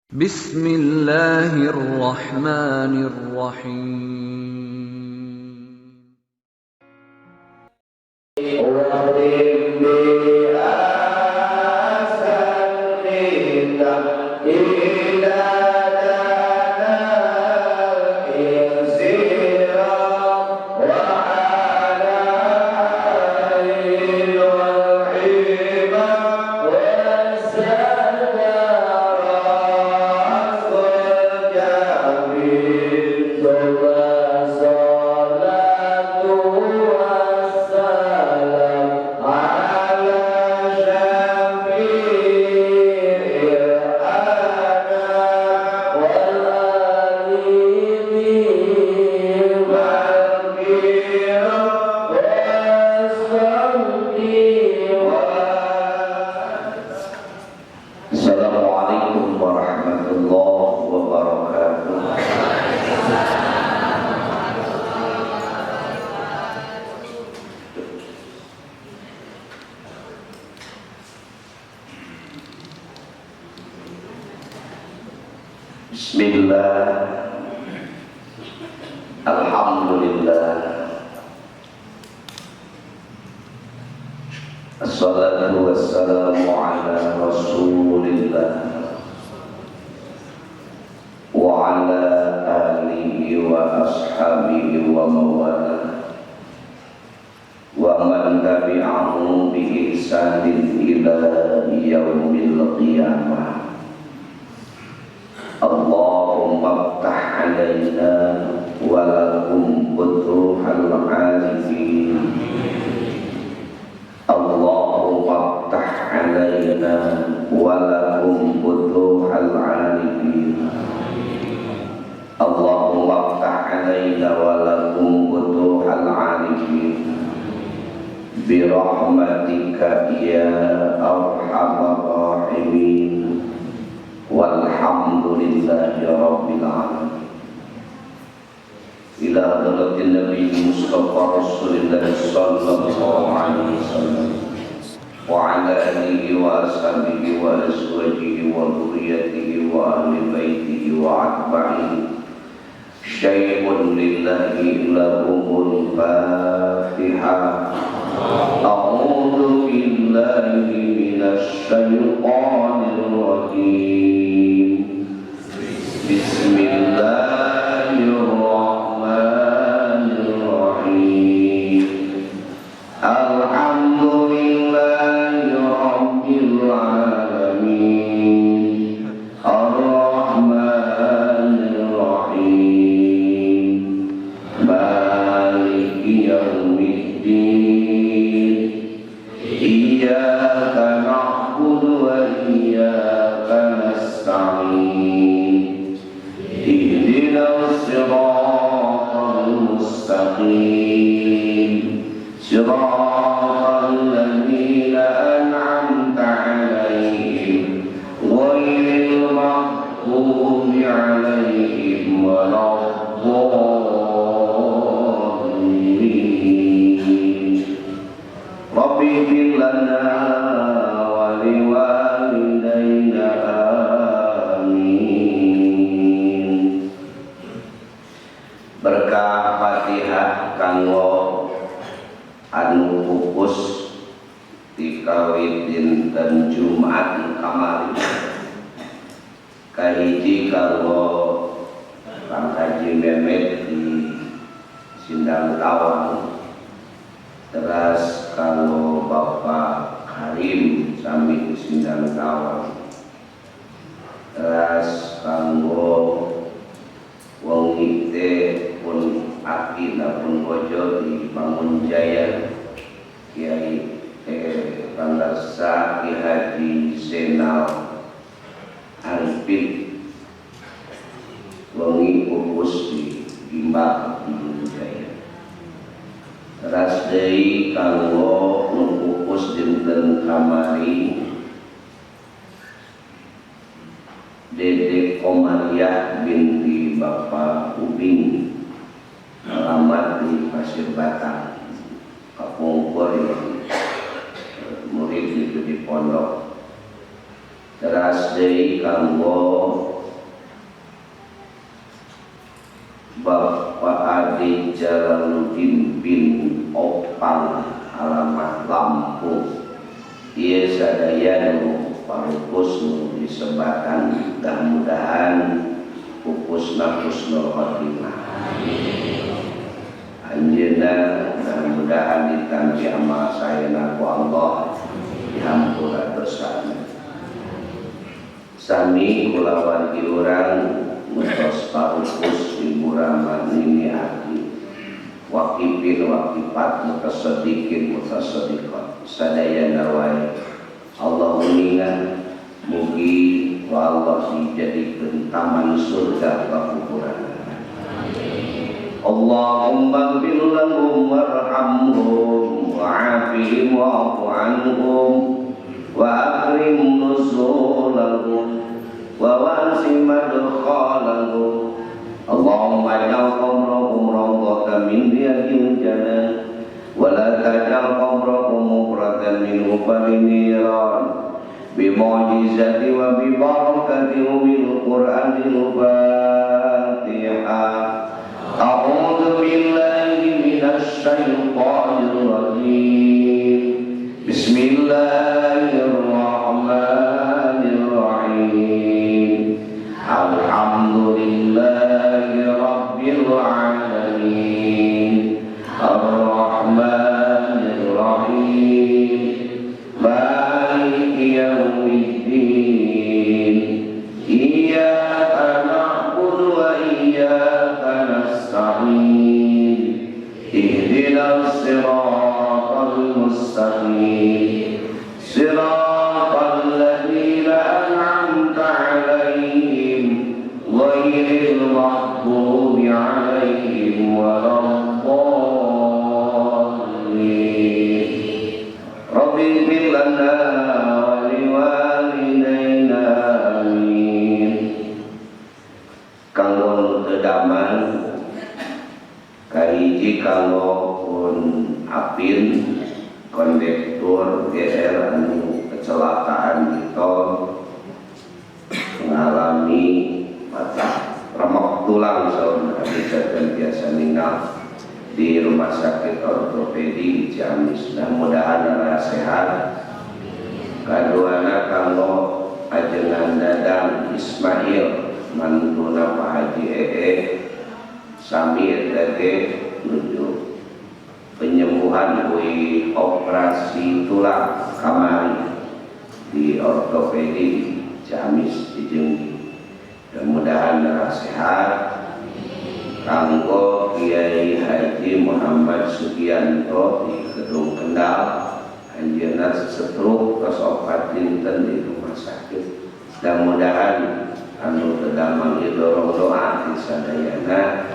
Bismillahirrahmanirrahim. Assalamualaikum warahmatullahi wabarakatuh. Bismillah, alhamdulillah, assalatu wassalamu ala rasulillah wa ala alihi wa ashabihi wa mawalah wa man tabi'ahu bi ihsanin ila yaumil qiyamah. Allahumma ftah alaina wa lakum futuhal arifin. Allahumma ftah alaina wa lakum futuhal arifin. Allahumma ftah alaina wa lakum futuhal arifin bi rahmatika ya arhamar rahimin. Walhamdulillahi rabbil alamin. Ila hadratin Nabi Mustafa Rasulullah sallallahu alaihi wasallam wa ala alihi wa ashabihi wa azwajihi wa dhurriyyatihi wa ahli baitihi wa atba'ihi. Syai'un lillahi lahumul Fatihah. A'udzu billahi minasy syaithanir rajim. Bismillahirrahmanirrahim. Alhamdulillahi rabbil alamin. Ar-Rahmanir Rahim. Maliki yaumiddin. Iyyaka na'budu wa iyyaka nasta'in. Ihdinas siratal mustaqim. Siratal ladzina an'amta 'alaihim ghairil maghdubi 'alaihim waladdallin. Rabbi ighfir lana wa liwalidayna amin. Berkah Fatihah kanggo anu pupus dikawit dinten Jumat kamari. Kahiji kanggo Kang Haji Memet di Sindang Tawang, teras kanggo Bapak Karim sami di Sindang Tawang, teras kanggo wong ngite pun aki pun bojo di Bangun Jaya, Kiai Pandarsa Ki Haji Senal Arifin, wengi pupus di Gimbal Bangun Jaya. Teras deui kanggo nu pupus dinten kamari Dede Komariah binti Bapak Ubing, alamat di Pasir Batang, Kapungkur, murid itu di pondok. Teras deui kanggo Bapak Adi Jalaluddin bin Opang alamat Lampung. Ia sadaya nu parupus nu disebatan, mudah-mudahan pupusna husnul khotimah. Anjeunna mudah-mudahan ditampi amal sayana ku Allah, dihampura dosana. Sami kulawan urang mutos parupus Ibu Rahma Nini Adi, wakipin wakipat mutasadikin mutasadikot sadayana wae. Allah uningan mugi wa Allah dijadikeun taman surga pakuburan. Allahumma bil lahum warhamhum wa'afihim wa'fu anhum wa akrim nuzulahum wa wasi madkhalahum. Allahumma ja'al qabrahum rawdatan min riyadil jannah wa la taj'al qabrahum mufratan min hufarin niran bi mu'jizati wa bi barakati bil Qur'anil Fatihah. A'udzu billahi minasy syaithanir rajim. Bismillahirrahmanirrahim. Alhamdulillahi rabbil alamin. Ar-Rahmanir Rahim. Maliki yaumiddin. Iyyaka na'budu wa iyyaka nasta'in. Ihdinas siratal mustaqim. Siratal ladzina an'amta 'alaihim ghairil maghdubi 'alaihim waladdallin. Rabbi ighfir lana wa liwalidayna amin. Kanggo tedaman kahiji kanggo pun apin kondektur GR anu kecelakaan di tol mengalami patah remuk tulang saudara dan biasa meninggal di rumah sakit ortopedi Ciamis. Mudah-mudahan sehat. Kaduana kanggo ajengan Dadang Ismail mantuna Pak Haji sami tadi menuju penyembuhan kui operasi tulang kamari di ortopedi Ciamis Cijenggi. Mudah-mudahan sehat. Kanggo Kiai Haji Muhammad Sugianto di Gedung Kendal, anjeunna stroke tos opat dinten di rumah sakit. Mudah-mudahan anu teu damang dorong doa di sadayana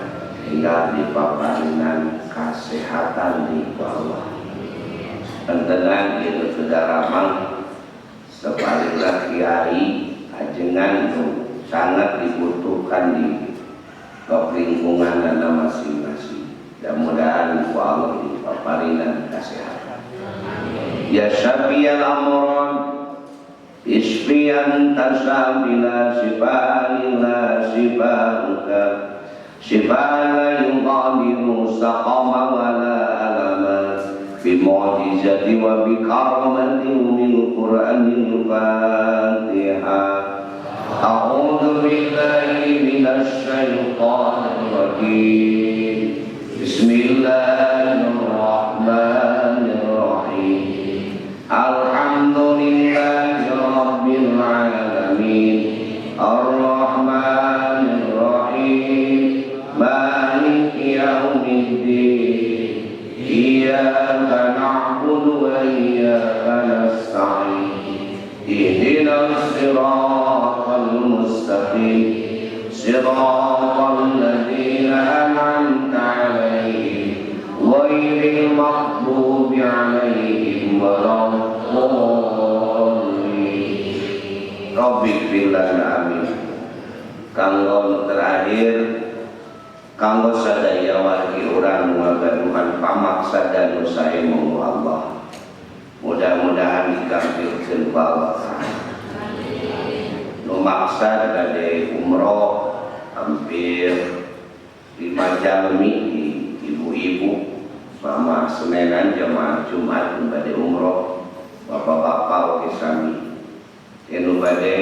hingga dipaparinan kesehatan di Allah. Tentengan itu saudara mang separinglah kiai ajengan sangat dibutuhkan di lingkungan anda masing-masing. Mudah-mudahan Allah dipaparinan kesehatan. Ya Syafi'al amron isfian tasabila sifa'illah sifa'uka sifa'an la yughadiru saqama wa la alama bi mu'jizati wa bi karamatin min Qur'anil Fatihah. A'udzu billahi minasy syaithanir rajim. Bismillahirrahmanirrahim. Alhamdulillahi rabbil alamin. Ar-Rahmanir Rahim. Maliki yaumiddin. Iyyaka na'budu wa iyyaka nasta'in. Ihdinas siratal mustaqim. Siratal ladzina an'amta 'alaihim ghairil maghdubi 'alaihim waladdallin. Rabbi ighfir lana amin. Kanggo terakhir kanggo sadaya wargi urang ngagaduhan pamaksa dan usaha mu Allah. Mudah-mudahan dikabulkeun ku Allah. Nu maksad bade umroh hampir lima jalmi ibu-ibu mama Senenan jamaah Jumat bade umroh, bapak-bapak oke sami anu bade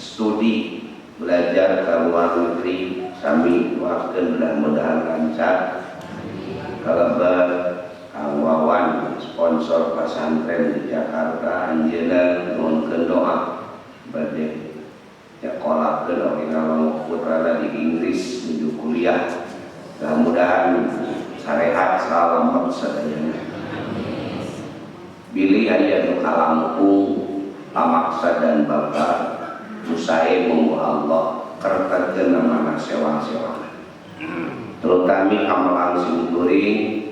studi belajar ke luar negeri sami doakeun mudah-mudahan lancar. Kalabar Kang Wawan sponsor pesantren di Jakarta anjeunna nuhunkeun doa bade nyekolakeun oge ngalong putrana di Inggris menuju kuliah. Mudah-mudahan sarehat salamet sadayana. Bilih aya nu kalangkung pamaksa dan bapak usahe monggo Allah kertakeun namana sewang-sewangan. Terutama amalan simkuring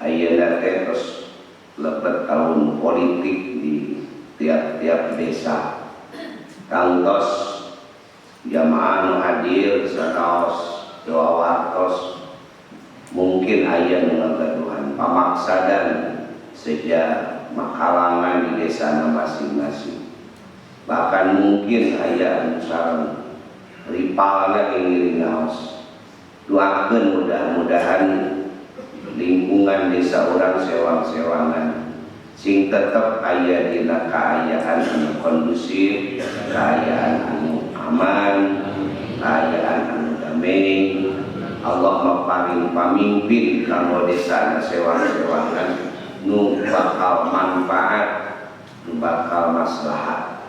ayeuna teh terus lebet tahun politik di tiap-tiap desa. Kantos jamaah nu hadir sanaos doa wartos mungkin aya nu ngagaduhan pamaksa dan sejak makalangan di desa masing-masing. Bahkan mungkin aya anu sareng ripalna ngiring ngaos. Doakeun mudah-mudahan lingkungan desa urang sewang-sewangan sing tetep aya dina kaayaan anu kondusif, kaayaan anu aman, kaayaan anu damai. Allah maparing pamimpin kanggo desa sewang-sewangan nu bakal manfaat, nu bakal maslahat.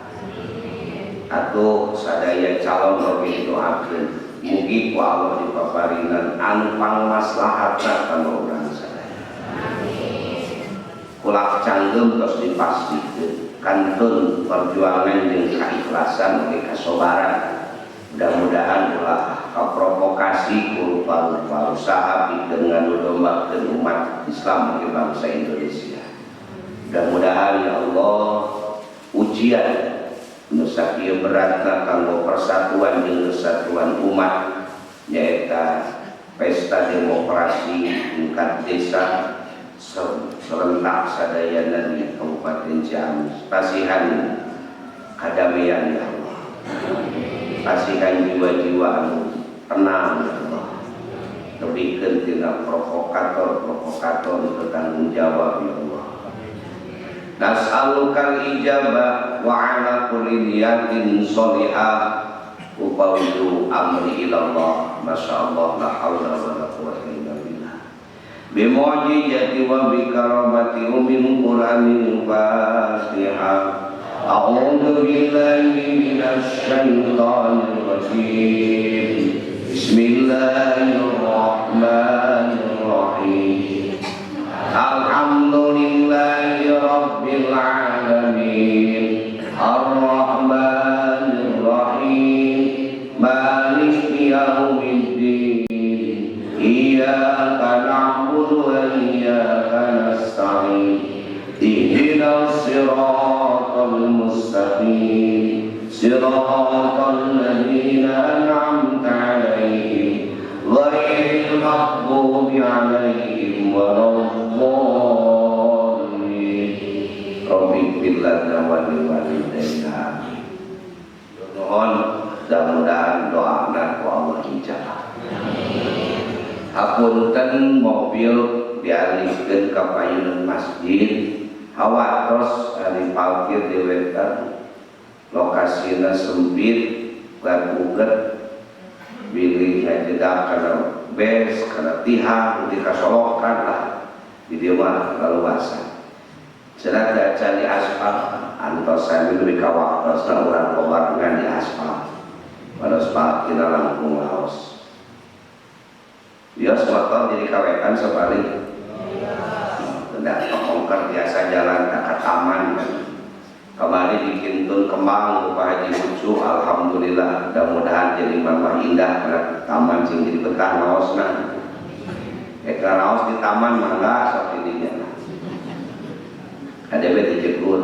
Atuh sadaya calon oge doakeun mugi ku Allah dipaparinan anu pangmaslahatna kanggo urang sadaya. Kulak canggem tos dipastikeun kantun perjuangan jeung keikhlasan oge kasobaran. Mudah-mudahan ulah kaprovokasi rupa-rupa usaha pikeun ngadombakeun umat Islam di bangsa Indonesia. Mudah-mudahan ya Allah ujian nu sakieu beratna kanggo persatuan jeung kesatuan umat nyaeta pesta demokrasi tingkat desa serentak sadayana di Kabupaten Ciamis. Pasihan kadamaian ya Allah. Pasihan jiwa-jiwa anu tenang ya Allah. Tebikeun tina provokator bertanggung jawab ya Allah. Nas'alukal ijabah wa ala kulli niyatin sholihah upawidu amri ilallah. Masyaallah la haula wa la quwwata illa billah. Bimu'jizati wa bikaramati umil Qur'anil Fatihah. A'udzu billahi minasy syaithanir rajim. Bismillahirrahmanirrahim. Alhamdulillahi Rabbil Alamin Ar-Rahmanir Rahim Maliki Yaumiddin Iyyaka na'budu wa iyyaka nasta'in Ihdinas siratal mustaqim Siratal ladzina an'amta 'alaihim ghairil maghdubi 'alaihim waladdallin. Rabbi billadna wa liwalidayna. Mohon mudah-mudahan doana ku Allah ijabah. Hapunten mobil dialihkeun ka payunan masjid, hawa terus ari parkir di wetan. Lokasina sempit, gaguget, bilih ngajedak kana bes, kana tihang, dikasolokan lah. Di dieu mah kaluasan. Sedang dacan di aspal, antos sambil dikawaktos urang lobarengan di aspal. Pados parkirna langkung laos. Bios motor jadi kawekan sebalik. Tidak pengongker biasa jalan ke taman. Kemarin dikintun kembang Pak Haji Lucu, alhamdulillah. Mudah-mudahan jadi mama indah karena taman sing jadi betah laosna. Laos di taman mangga sok didinya. Ada beti jegur.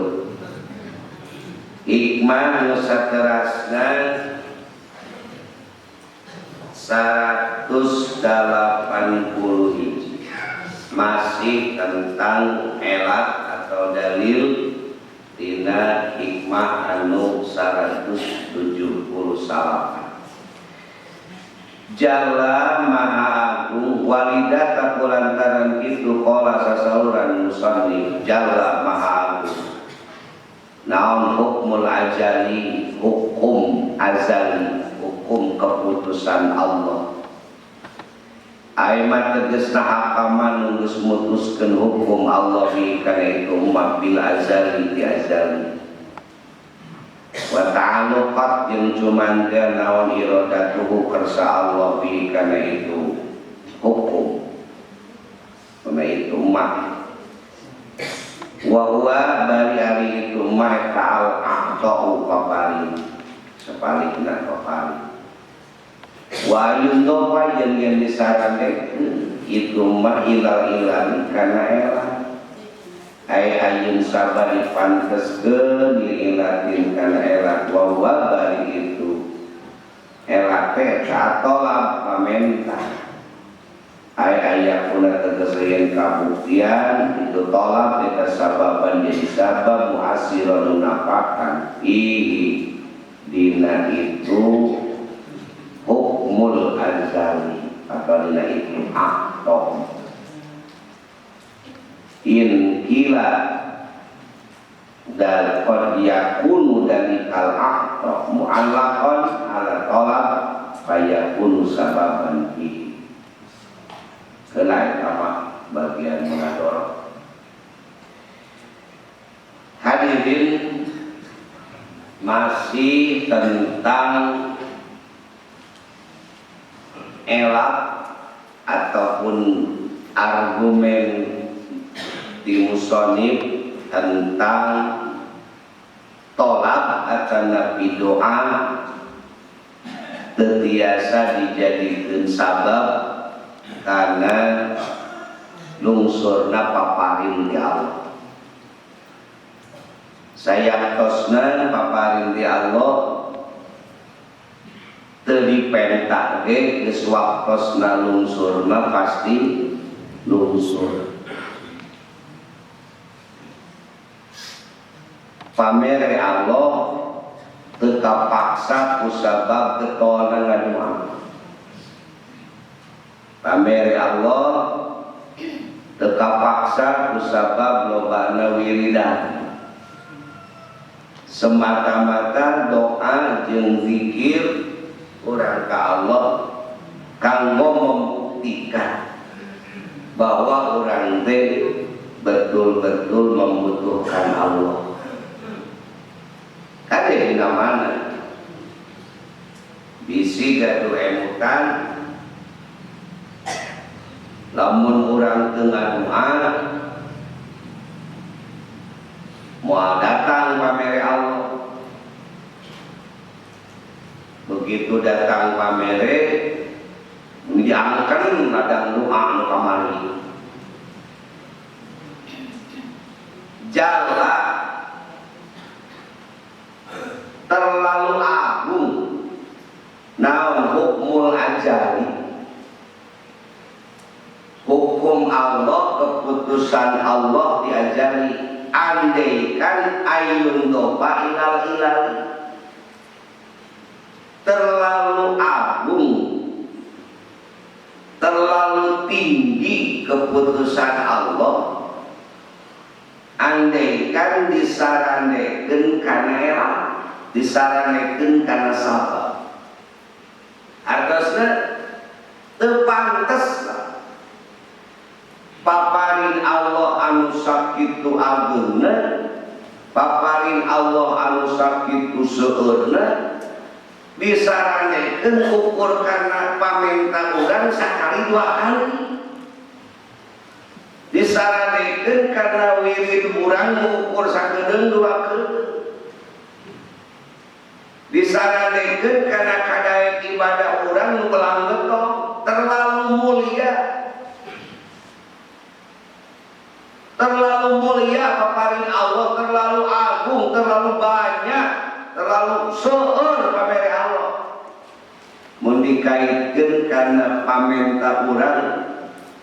Hikmah nu saterasna 180 hiji masih tentang elat atau dalil dina hikmah anu 178. Jalla maha agung walidata kulantaran itu qala sasauran musannif jalla maha agung naon hukmul ajali hukum azali hukum keputusan Allah aimat tegesna hakaman geus mutuskeun hukum Allah fi kana itu umat bil azali di azali wa ta'alluqat jeung cumanteuan naon iradatuhu kersa Allah fi kana itu hukum kana itu umat wa huwa bari ari itu umat ta'al aqta'u papari sebalikna papari wa yundofa yang disaranekeun itu mah ilal-ilal kana elah ai ayun sabari panteskeun ilatin kana elah wa bari itu elah teh catolak pamentah ai ayakuna tegeseun kabuktian itu tolak eta sababan jadi sabab muasiron nafakan ihi dina itu hukmul azali atau dina itu aktom in kila dan qad yakunu dari kal aktom mu'allaqan ala tolak fayakunu sababan fi kelai apa bagian mengador hadirin masih tentang elak ataupun argumen di musonib tentang tolak atau nabi doa terbiasa dijadikan sabab karena lungsurna paparin di Allah saya tosna paparin di Allah teu pentak ge geus waktosna lungsurna pasti lungsur pamere Allah teu kapaksa ku sabab ketolna ngaduan pamere Allah teu kapaksa ku sabab lobana wiridan semata-mata doa jeung zikir urang ka Allah kanggo membuktikan bahwa urang teh betul-betul membutuhkan Allah. Kade dina mana bisi gaduh emutan lamun urang teu ngadoa moal datang pamere Allah. Begitu datang pamere diangkat ladang doa nu kamari jalla terlalu agung naon hukmul ajali hukum Allah keputusan Allah diajari andaikan ayun doba ilal terlalu agung terlalu tinggi keputusan Allah andaikan disaranekeun kana elak disaranekeun kana sabab artosna teu pantes paparin Allah anu sakitu ageuna paparin Allah anu sakitu seueurna disaranekeun ukur kana pamenta urang sakali dua kali disaranekeun kana wirid urang ukur sakedeung dua kali disaranekeun kana kadaek ibadah urang nu belang beto terlalu mulia paparin Allah terlalu agung terlalu banyak terlalu seueur pamere Allah mun dikaitkeun kana pamenta urang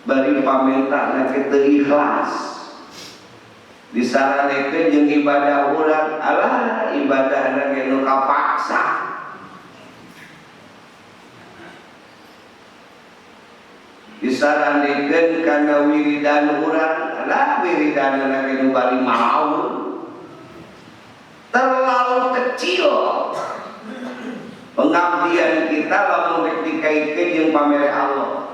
bari pamenta na teu ikhlas disaranekeun jeung ibadah urang alah ibadahna ge nu kapaksa disaranikeun kana wiridan urang, alah wiridan Nabi nu bari mau terlalu kecil. Pengabdian kita lamun rek dikaitkeun jeung pamere Allah.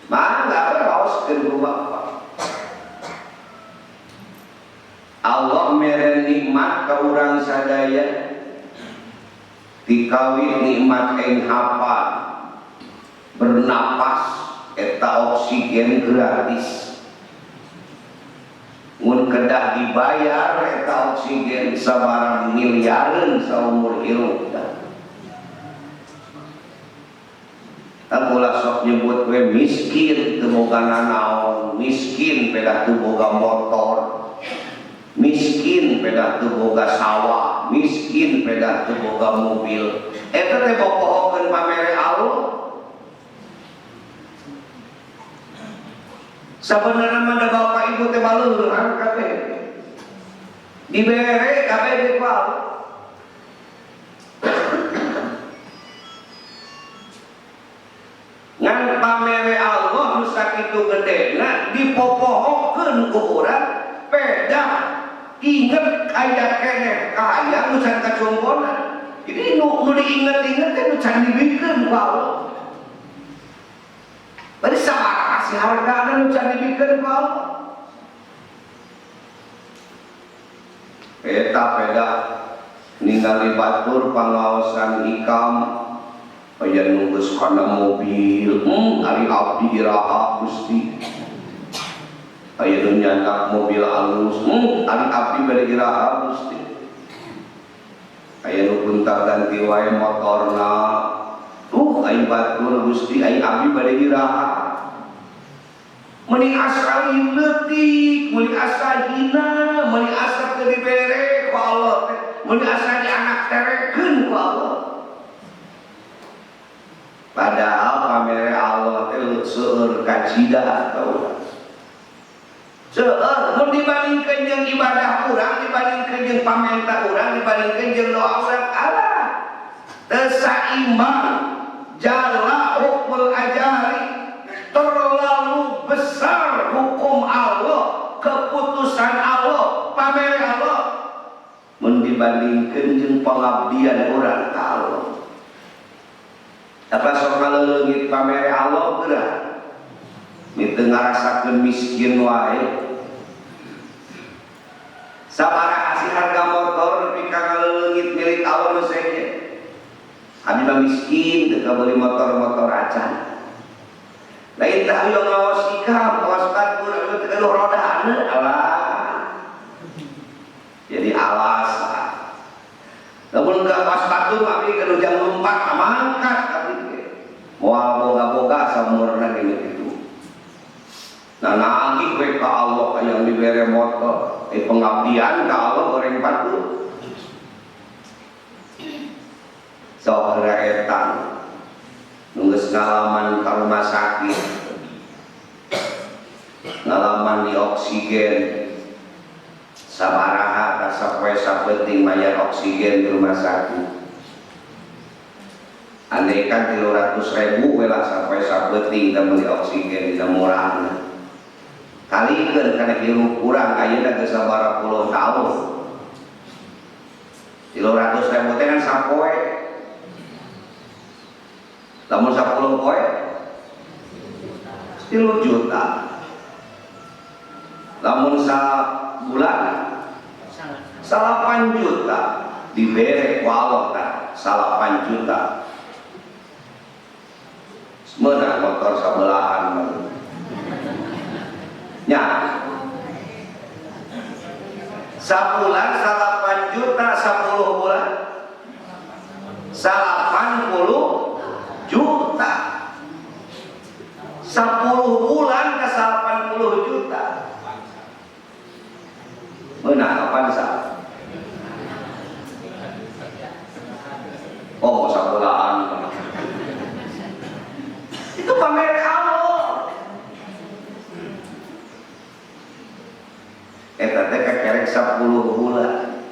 Mangga raoskeun ku Bapa. Allah mere nikmat ka urang sadaya. Dikawin nikmat aing hafal bernapas eta oksigen gratis. Mun kedah dibayar eta oksigen sabarang miliareun saumur hirup. Akulah sok nyebut we miskin teu boga nanaon, miskin pedah teu boga motor, miskin pedah teu boga sawah, miskin pedah teu boga mobil. Eta teh bobohokeun pamere Allah. Sabenerna mah bapak ibu teh baleureun kabeh. Dibere kabeh di Allah. Ngan pamere Allah nu sakitu gedena dipopohokeun ku urang pedah inget aya keneh kaya nu can kacungkonan. Jadi nu diinget-inget teh nu can dibikeun ku Allah. Bari sabaraha kasih hargana nu can dibikeun ku Allah. Eta pedah ningali batur pangaosan ikam aya nu geus kana mobil, ari abdi iraha Gusti. Aya nu nyandak mobil alus, ari abdi bade iraha Gusti. Aya nu gonta ganti wae motorna, ai batur Gusti, ai abdi bade iraha. Meuni asa leutik, meuni asa hina, meuni asa teu dibere ku Allah teh, meuni asa dianak terekeun ku Allah. Padahal pamere Allah teh seueur kacida tau. Seueur mun dibandingkeun jeung ibadah urang, dibandingkeun jeung pamenta urang, dibandingkeun jeung doa urang, Allah teu saimbang. Jalla hukmul ajari, terlalu besar hukum Allah, keputusan Allah, pamere Allah mun dibandingkeun jeung pangabdian urang ka Allah. Apa sok ngaleungit pamere Allah geura miteu ngarasakeun miskin wae. Sabaraha asih harga motor nepi ka ngaleungit milik Allah nu seje. Abi mah miskin teu kabeli motor-motor acan. Lain teh ayo ngaos ikam, ngaos batur teu kaduh rodana alah. Jadi alasan. Lamun ka ngaos batur abi kaduh jam 4 mangkat abi moal boga-boga saumurna gini gitu. Nah nagih we ka Allah yang dibere motor, pengabdian ka Allah goreng batur. Sok raetan nu geus ngalaman ka rumah sakit, ngalaman di oksigen, sabaraha ka sapoe sapeuting mayar oksigen di rumah sakit. Andai kan 300.000 we lah sampai sapeuting da meuli oksigen dina murahna. Kalikeun kana hirup urang ayeuna geus sabaraha puluh taun. 300.000 teh kan sapoe. Lamun 10 poe 3 juta. Lamun sabulan 8 juta dibere ku Allah tah 8 juta. Meunang motor sabelahan nya sabulan 8 juta 10 bulan 80 juta 10 bulan ke 80 juta meunang kapan sa oh sabelahan itu pamere Allah. Eta teh kakerek 10 bulan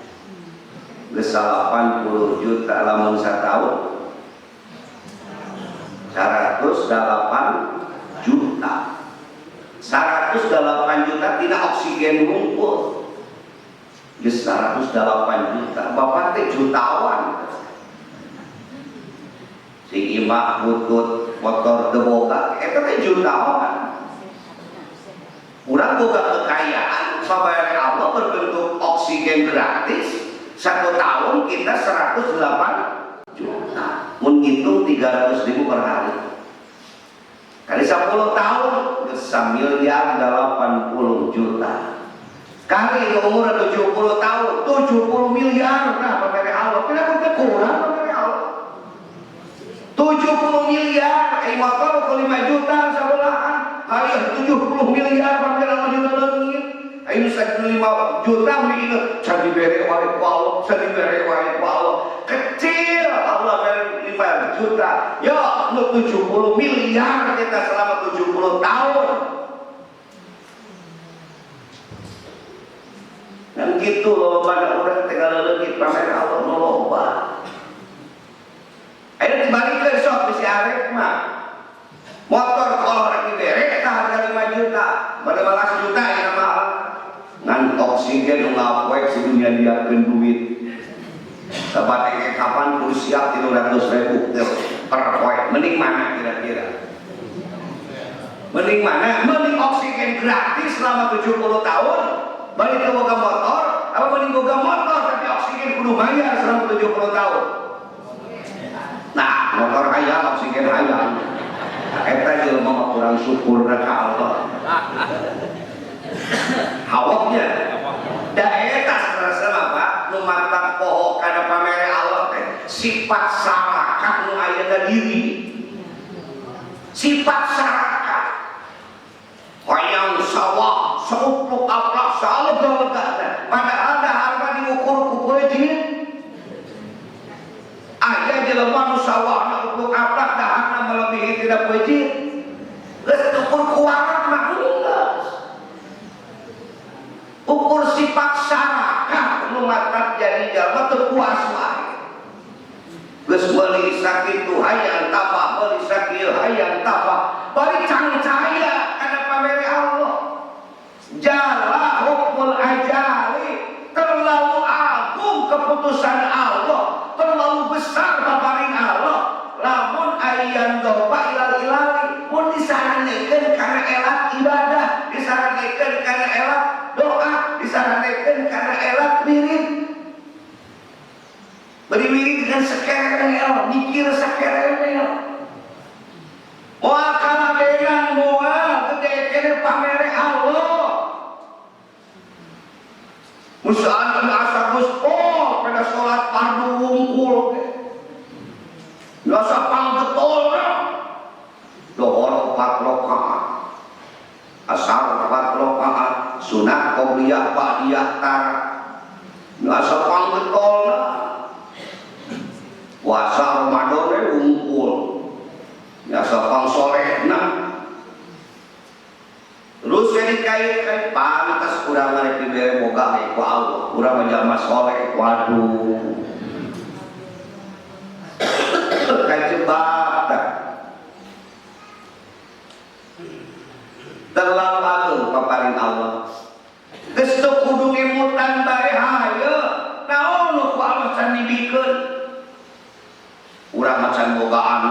geus 80 juta lamun sataun 1 108 juta. 108 juta tidak oksigen ngumpul. Ya 108 juta. Bapak teh jutawan. Si imah putut motor deboga eta teh jutawan. Urang boga kekayaan sabaraha Allah berbentuk oksigen gratis. 1 tahun kita 108 juta. Mun ngitung 300.000 per hari. Kali 10 tahun 1.080 juta. Kali umur 70 tahun 70 miliar. Nah, pemere Allah kenapa kurang pemere Allah? 70 miliar. Motor 5 juta sabolahan. Hari 70 miliar pemere Allah juga leungit. Ayo 5 juta meni can dibere wae ku Allah, can dibere wae ku Allah. Kecil Allah beri 5 juta. Ya, 70 miliar kita selama 70 tahun. Dan gitu loh pada orang tinggal leungit pamere Allah loba. Ayo dibalikeun sok bisi arek mah. Motor kalau rek dibere eta harga 5 juta, 15 juta ya mahal. Ngan oksigen ngapoek si dunia diakeun duit. Sabate kapan kudu siap 300.000 per poe. Mending mana kira-kira? Mending mana? Mending oksigen gratis selama 70 tahun. Balik ke boga motor, apa mending boga motor tapi oksigen kudu bayar selama 70 tahun. Nah, motor hayang, oksigen hayang. Eta jelema kurang syukur ka Allah. Hawaknya da eta sanesna Pak nu mantap poho kana pamere Allah teh sifat sarakah nu aya da diri. Sifat sarakah hayang sawah saupluk aplak salega-lega teh padahal da harga diukur ku peujieun. Aya jelema nu sawahna upluk aplak daharna melebihi tina peujieun. Geus ukur kuarat mah ukur sifat sarakah nu mantap jadi jalma teu puas wae. Geus meuli sakitu hayang tambah, meuli sakieu hayang tambah. Bari cangcaya kana pamere Allah. Jala hukmul ajali, terlalu agung keputusan Allah, terlalu besar babaring Allah. Lamun ayyan doba ilal ilali, mun disaranekeun kana elat ibadah, disaranekeun kana elat doa, disaranekeun kana elat wirid. Beri wirid dengan sakerel, mikir sakerel. Moal kalabenan moal gede kene pamere Allah. Musaan asa Gus Pol pada salat fardu wungkul. Asa panggetolna. Dohor 4 rakaat. Asar 4 rakaat, sunat qobliyah ba'diyah tar. Asa panggetolna. Puasa Ramadan wungkul. Asa pangsolehna. Terus jadi kait-kait pantas urang arek dibere boga ku Allah. Urang jalma soleh, waduh. Kajebak terlalu agung paparin Allah. Geus teu kudu ngemutan bae hayeu. Naon nu ku Allah can dibikeun? Urang macan bogaan,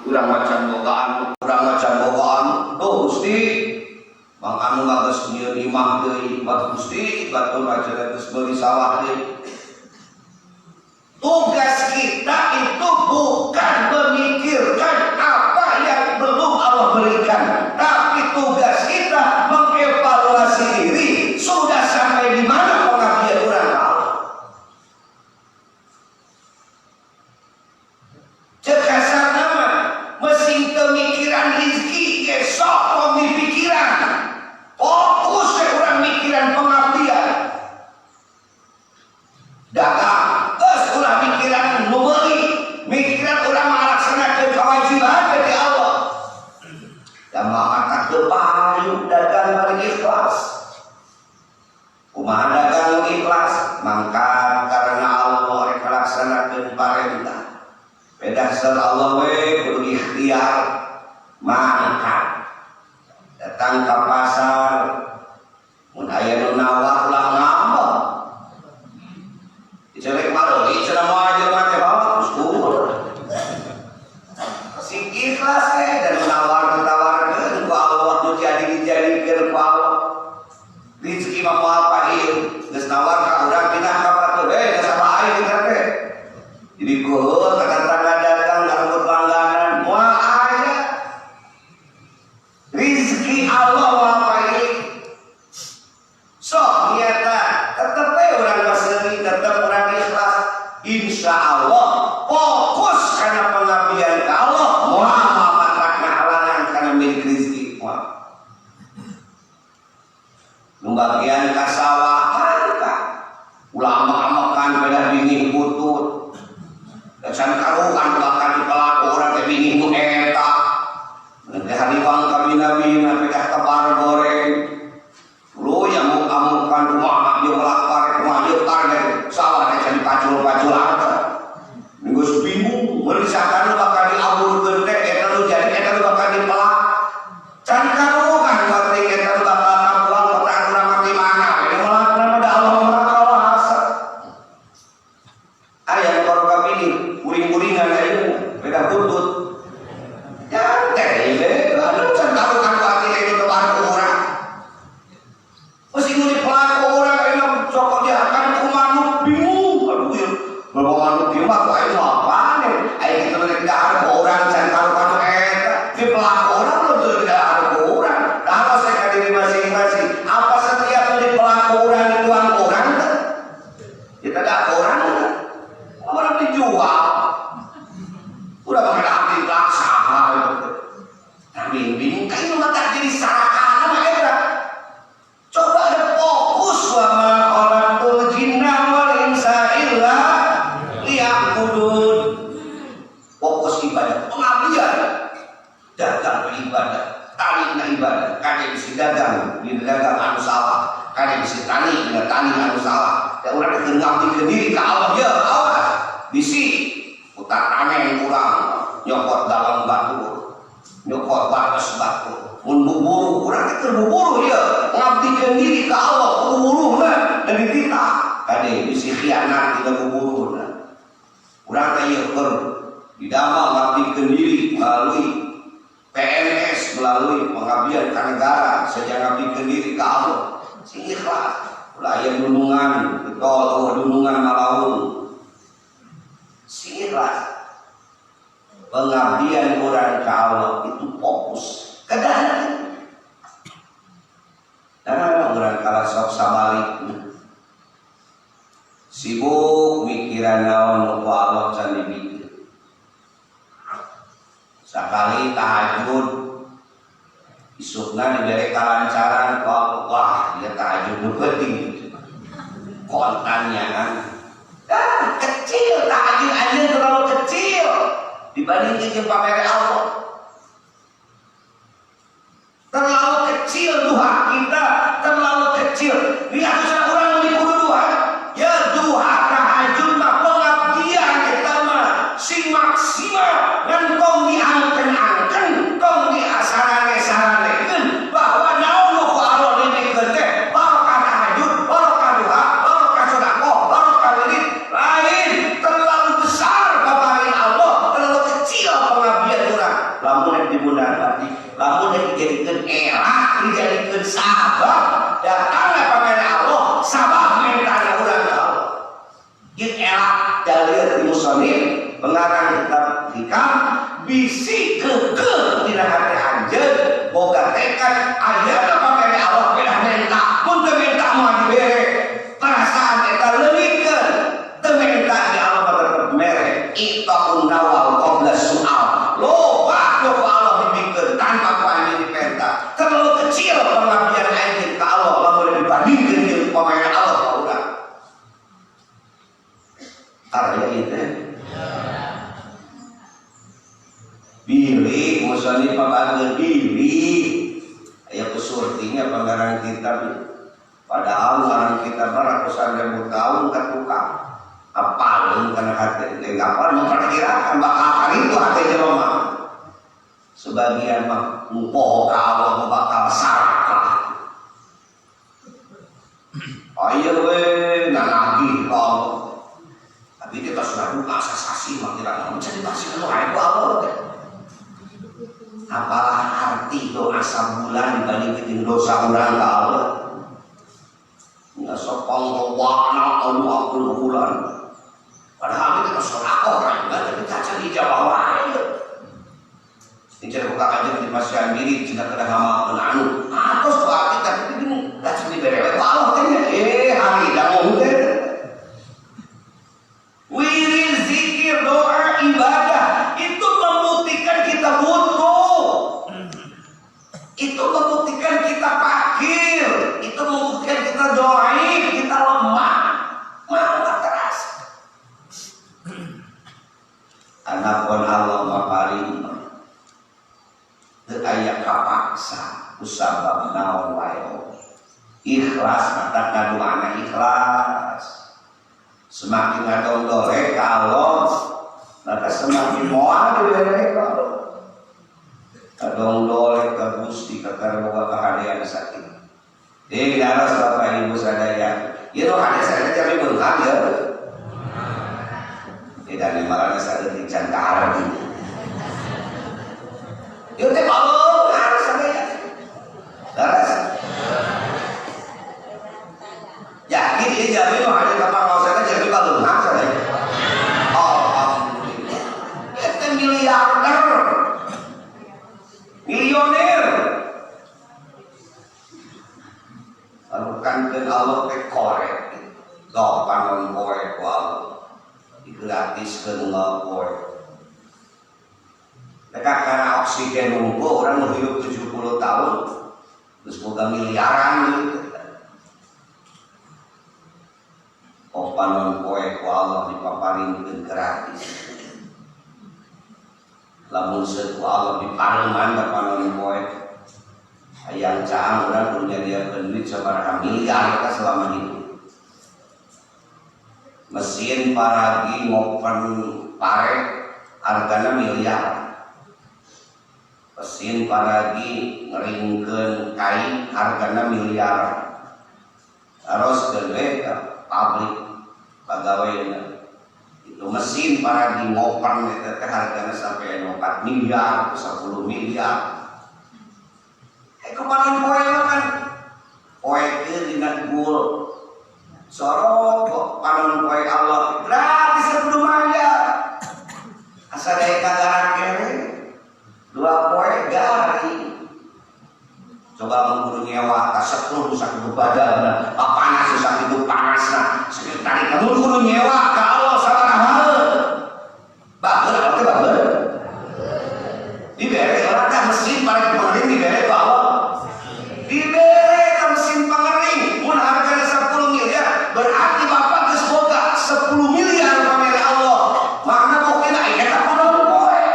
urang macan bogaan, urang macan bogaan. Tuh Gusti, Bang anu geus nyieun imah deui, bat Gusti, batur aja geus meuli sawah deui. Tugas kita itu bukan memikirkan apa yang belum Allah berikan, tapi tugas kita mengevaluasi diri sudah sampai di mana pengabdian orang Allah. Cekasar nama mesin pemikiran rezeki esok pemikiran fokus orang mikiran pengabdian dagang. Mikiran membeli, mikiran orang melaksanakan kewajiban dari Allah. Dan mengangkat kepayu dagang bagi ikhlas. Kumaha dagang ikhlas, mangkat karena Allah melaksanakan perintah. Pedasar Allah we kudu ikhtiar mangkat datang ke pasar mun aya nu nawar lah ngambek dicelek madeuli cenah moal jelema teh ukur sing ikhlas dan nawar tawarkeun ku Allah nu jadi dijadikeun ku Allah rezeki mah moal pahil geus nawar ka urang pindah ka batur geus sabae kita teh jadi kuhul kadang-kadang datang nganggut langganan moal aya rezeki Allah moal pahil sok nyata tetep we urang maseuki tetep urang ikhlas insya Allah fokus kana pengabdian ka Allah moal matak ngahalangan kana milik rezeki moal nu bagian kasawahan ka ulama amekan beda bingih putut dan karukan bahkan di pelaku orang teh bingih nu eta nanti hariwang kabina-bina pedah tebar goreng lu yang amukan rumah dia melakar rumah dia target salah teh jadi pacul-pacul apa geus bingung merisakan bakal diaburkeun teh eta nu jadi eta nu bakal dipelak can karukan batik eta nu bakal kabuang perang urang mati mana ini melakna da Allah marakawasa aya karo kabini kuring-kuringan ayeuna beda butut ya teh ieu anu can karukan batik itu tebar ku urang mesti nu dipelak ku urang ayeuna cokot diakan ku manuk bingung aduh ieu bawa manuk ieu mah ku aya apaan aya kitu rek dahar ku urang can karukan eta dipelak ku urang lu teu dahar ku urang dahar saya ka diri masing-masing apa setiap nu dipelak ku urang dituang ku urang teh ya teh da ku urang teh orang dijual udah bakal abdi laksaha itu tapi bingung kayak mah tak jadi sarakan mah eta coba ada fokus wa ma khalaqul jinna wal insa illa liya'budun fokus ibadah pengabdian dagang ibadah tani na ibadah kade bisa dagang di dagang anu salah kade bisa tani dina tani anu salah da urang teh ngabdikeun diri ka Allah ye awas bisi putar tanen urang nyokot dalam batu nyokot batas batu mun buburu urang teh keur buburu ye ngabdikeun diri ka Allah buburuhna dan dititah kade bisi khianat dina buburuhna urang teh ye keur didamel ngabdikeun diri melalui PNS melalui pengabdian ka negara saja ngabdikeun diri ka Allah sing ikhlas ulah aya dunungan betul dunungan malaun sing ikhlas pengabdian orang ka Allah itu fokus kadang karena orang kalah sok sabalik sibuk mikiran naon ku Allah can dibikir sakali tahajud isukna dibere kalancaran ku Allah wah dia tahajud nu penting kontannya kan kecil tahajud aja terlalu kecil dibandingin jeung pamere Allah terlalu kecil duha kita terlalu kecil lihat sana orang yang kudu duha ya duha tahajud mah pengabdian eta mah sing maksimal ngan kong diangkeun-angkeun kong diasarane-saranekeun bahwa naon nu ku Allah didikeun teh barokah tahajud barokah duha barokah sedekah barokah wirid lain terlalu besar babarin Allah terlalu kecil pengabdian urang lamun dibundar hati lamun dijadikeun elak dijadikeun sabab datangna pamere Allah sabab mentana urang ka Allah ieu elak dalil di musannif pengarang kitab hikam bisi keukeuh dina hati anjeun boga tekad ayeuna pamere Allah bedah menta mun teu menta mah dibere perasaan eta leulikeun teu menta di Allah mah tetep mere ittaqun nawal qabla su'al loba ku Allah dibikeun tanpa panggil dipenta terlalu kecil pengabdian anjeun ka Allah lamun dibandingkeun jeung pamere Allah ka urang arya ieu teh pilih musannif panganggeun diri aya kusurtinya pengarang kitab padahal ngarang kitab ratusan ribu tahun ka tukang apalun karena hati apal memperkirakan bakal hari itu hati jelema sebagian mah engkau kalau bakal sarakah ayo we nanagi kalau tapi kita sudah buka sasasi mah tidak mau jadi pasti lu ayo apa apalah arti doa sabulan dibandingin dosa orang ke Allah nggak sopong wakna Allah bulan padahal kita sorakoh kan tapi kaca di Jawa aja ini cara buka aja di masyarakat diri jika kena hama penanu atau soal kita ini kaca di berewe Allah kan ya hari dah mau wirid zikir doa ibadah itu membuktikan kita butuh itu membuktikan kita fakir, itu membuktikan kita doain, kita lemah, mana terasa. Anapun Allah maparing, teraya kapaksa, usabab naon wae. Ikhlas kata kadu anak ikhlas. Semakin ngadong dorek Allah, maka semakin moal dorek Allah. Kadang dolek ke Gusti kakar boga kahadian sakit. Di daras Bapak Ibu sadaya. Ieu hade sadaya jami beunghang ya. Tidak nimarana sadeutik can kahar di. Ieu teh bae harus sadaya. Daras. Yakin ieu jami mah hade kapal sadaya jami beunghang sadaya. Alhamdulillah. Ieu teh miliarder. Milioner alukan ke Allah ke korek dopan korek Allah gratis ke korek dekat karena oksigen nunggu orang hidup 70 tahun terus boga miliaran gitu dopan korek Allah dipaparin ke gratis lamun seku Allah di pareman kapan poe hayang caang urang punya dia duit sabaraha miliar ka selama hidup mesin paragi ngopen pare hargana miliar mesin paragi ngeringkeun kain hargana miliar terus gede ka pabrik pagaweuna itu mesin para di ngoper itu harganya sampai 4 miliar 10 miliar kemarin poe kan poe itu dengan gul sorot kok panon poe Allah gratis 10 miliar asal dari kagaran kere 2 poe gari coba mengguru nyewa tak 10 susah hidup badan panas susah hidup panas nah sekali tadi kamu guru nyewa ke Allah salah hal bagus apa bagus diberi orang kan mesin paling pengering diberi ke Allah diberi ke mesin pengering mun harganya 10 miliar berarti bapak geus boga 10 miliar pamere Allah makna mungkin aya ka panon poe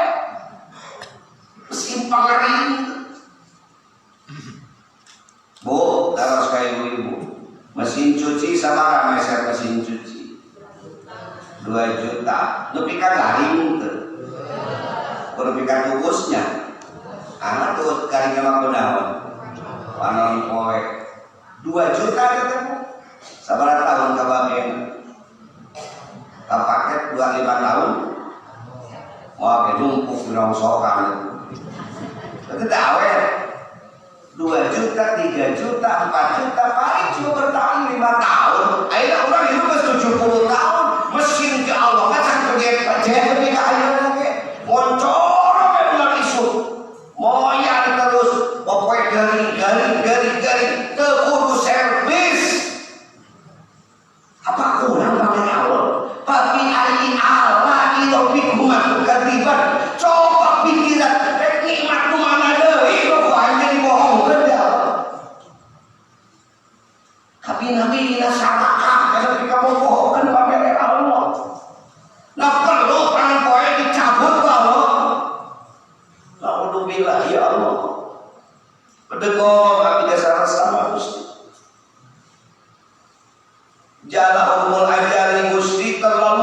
mesin pengering Bu, terus kayak ibu mesin cuci sama ramai saya mesin cuci 2 juta lebih kan garing lebih kan tubusnya anak tuh garingnya mah kenaon panon poe 2 juta ketemu sabar tahun kabagen paket 25 tahun mau numpuk dirongsokan itu awet 2 juta, 3 juta, 4 juta, paling cuma bertahan 5 tahun. Akhirnya orang hidup 70 tahun. Mesin ke Allah, macam kerja ketika akhirnya lagi. Moncor, memang isu. Moyan terus, pokoknya garing, terkudu servis. Apa kurang pakai Allah? Tapi ali Allah, ilau pikuman, ketiban. Coba pikiran, nikmat itu mana deh? Itu hanya dibohong. Tapi Nabi ina sarakah kalau kita mau bohongkan pamer Allah. Nah perlu tangan poe dicabut ke Allah. Alhamdulillah ya Allah. Bedego kami dasar sama Gusti. Jala umul ajali Gusti terlalu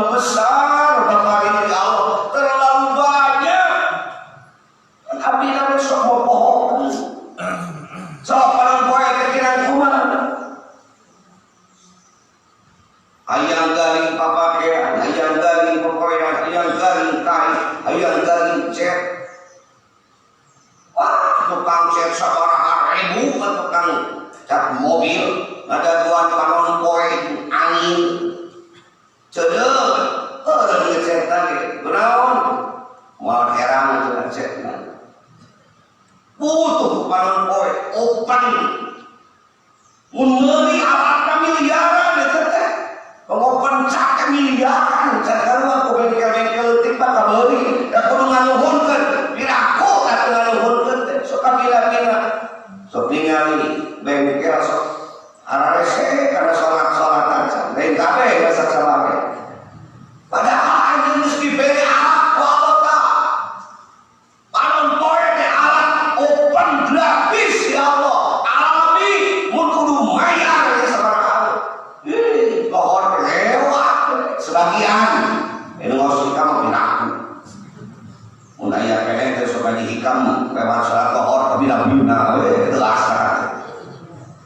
kayak salat lohor tapi bina itu asal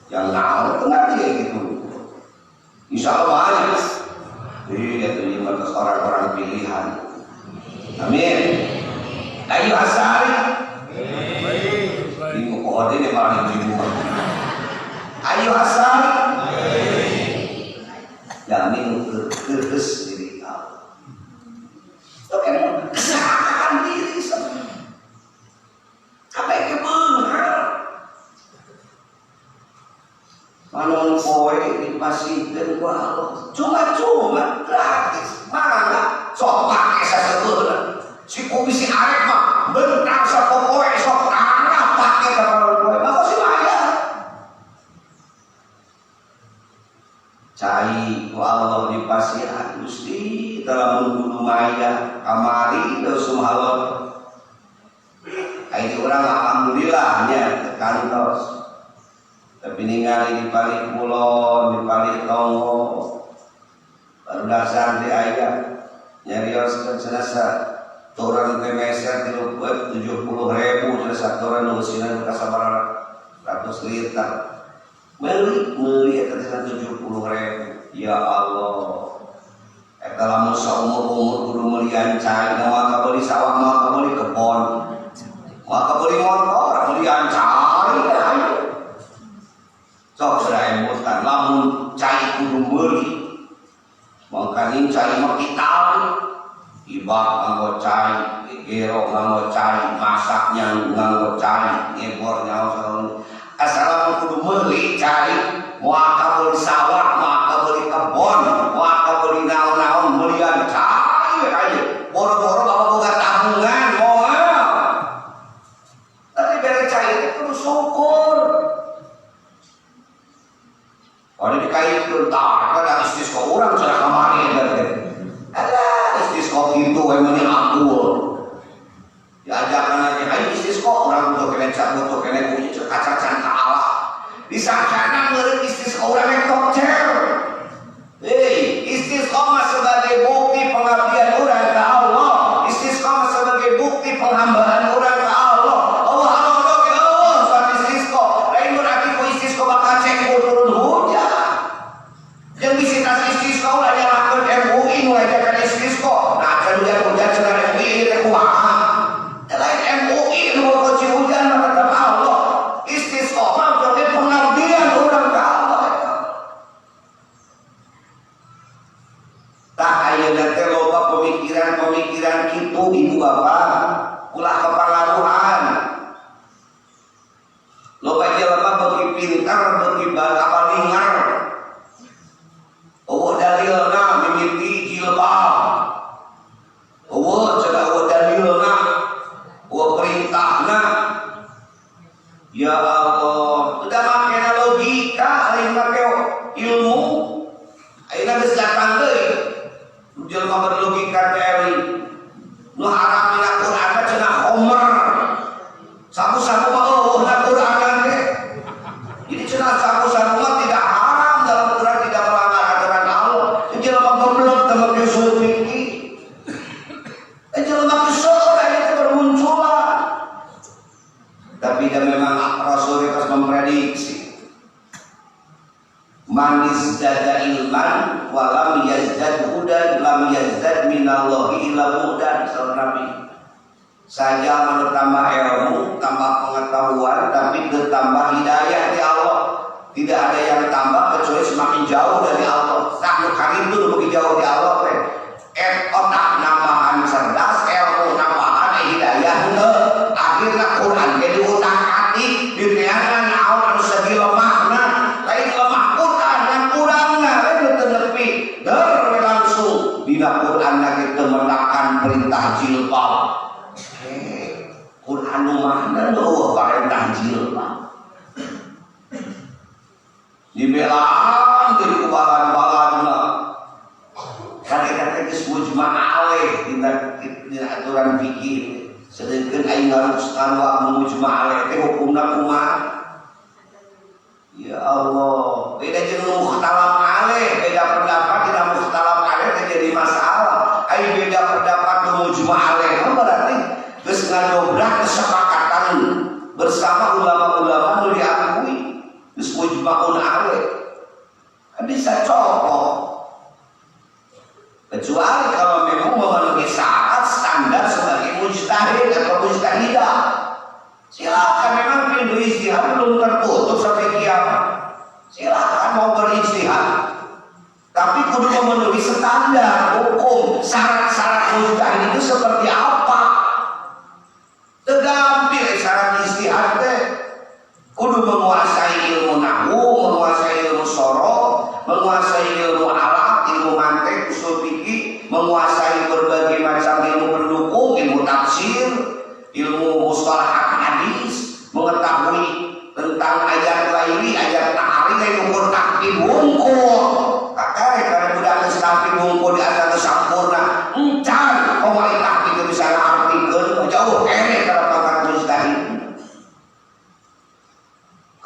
yang naon itu ngaji gitu. Insya Allah banyak. Iya itu lima orang-orang pilihan. Amin. Ayo asari. Ini pohon ini malah jiwa. Ayo asari. Jamin terus diri Allah. Oke, kesalahan diri sendiri. Apa yang benar? Manon kowe dipasihkeun ku Allah. Cuma gratis. Mana sok pake sasebeuna. Si komisi arek mah bentar sapopoe sok tanah pake ka manon kowe. Maka si bayar. Cai ku Allah dipasihan Gusti dalam kudu maya kamari teu sumahalon. Ai urang alhamdulillah nya kantos. Tapi ningali di balik pulau, di balik tonggo, baru dasar di ayam, nyarios senasa, turun ke meser 70.000, senasa turun nusinan kasabar 100 liter, meli eta 70.000, ya Allah, eta lamun saumur kudu melian cai, maka beli sawah, maka beli kebon, maka beli motor, melian cai, sok sedaya mutan lamun cai kudu meuli mangkanin cai mah kitali ibak nganggo cai gero nganggo cai masaknya nganggo cai ngebor nyawa saun asal kudu meuli cai moal beli sawah moal beli kebon moal beli naon-naon meulian cai aja boro-boro bapak boga tabungan moal tapi bere cai itu kudu syukur. Kalau dikaitkan tak ada istisqa orang cara kamari ada istisqa itu emangnya akul diajarkan aja ayo istisqa orang butuh kena cat butuh kena puji kacacan ke Allah disangkana ngeureun istisqa orang yang tokcer istisqa mah sebagai bukti pengabdian orang ke Allah istisqa mah sebagai bukti penghambaan orang ke Allah Allah saat istisqa lain berarti ku istisqa bakal cengkul turun hujan yang bisa kasih istisqa ulah nyalakeun MUI nu ajakan istisqa nah can hujan cenah MUI teh kumaha lain MUI nu boga hujan mah tetep Allah istisqa mah berarti pengabdian urang ka Allah tak ayeuna teh loba pemikiran kitu ibu bapak ulah kepangaruhan loba jelema beuki pintar beuki bakalingar dalilna mimiti jilbab dalilna perintahna ya Allah udah make logika lain make ilmu ayeuna geus datang deui jelema berlogika teh nu haram dina Quran cenah Homer sabu-sabu mah eueuhna Quran teh jadi cenah sabu-sabu mah tidak haram dalam Quran tidak melanggar aturan Allah jelema goblok teu usul fikih jelema kesel itu bermunculan tapi dia memang Rasul itu memprediksi man izdada ilman wa lam yazdad hudan lam yazdad minallahi illa hudan sallallahu Nabi saja menambah ilmu tambah pengetahuan tapi bertambah hidayah di Allah tidak ada yang tambah kecuali semakin jauh dari Allah saknu karim itu lebih jauh di Allah otak nambahan cerdas ilmu nambahan hidayah akhirnya Quran jadi utak atik dineangan naon anu sagila makna lain lemah Quran dan kurangna lain teu nepi deur langsung dina Quran lagi temenakan perintah jilbab Quran nu makna eueuh perintah jilbab dibelaan dari kubalan-balanna kadang-kadang geus mujma' aleh dina aturan fikih sedengkeun aing ngaruskan wa mujma' aleh teh hukumna kumaha ya Allah beda jeung mukhtalaf aleh beda pendapat dina mukhtalaf aleh teh jadi masalah ai beda pendapat nu mujma' aleh berarti geus ngadobrak kesepakatan Quran bersama ulama-ulama nu diakui geus mujma'un alaih. Kan bisa cocok. Kecuali kalau memang memenuhi syarat standar sebagai mujtahid atau mujtahidah. Silakan, memang pintu ijtihad belum tertutup sampai kiamat. Silakan mau berijtihad. Tapi kudu memenuhi standar hukum, syarat-syarat mujtahid itu seperti apa? Tergampil syarat ijtihad teh. Kudu menguasai ilmu nahwu, menguasai ilmu shoroh, menguasai ilmu alat, ilmu mantek, usul fikih, menguasai berbagai macam ilmu pendukung, ilmu tafsir, ilmu mustalah hadis, mengetahui tentang ayat laili, ayat nahari, dan ukur takdir wungkul. Kakak, karena budak takdir wungkul di atas sempurna, encan, pemerintah itu bisa ngartikan, jauh enek kalau pakai mujtahid.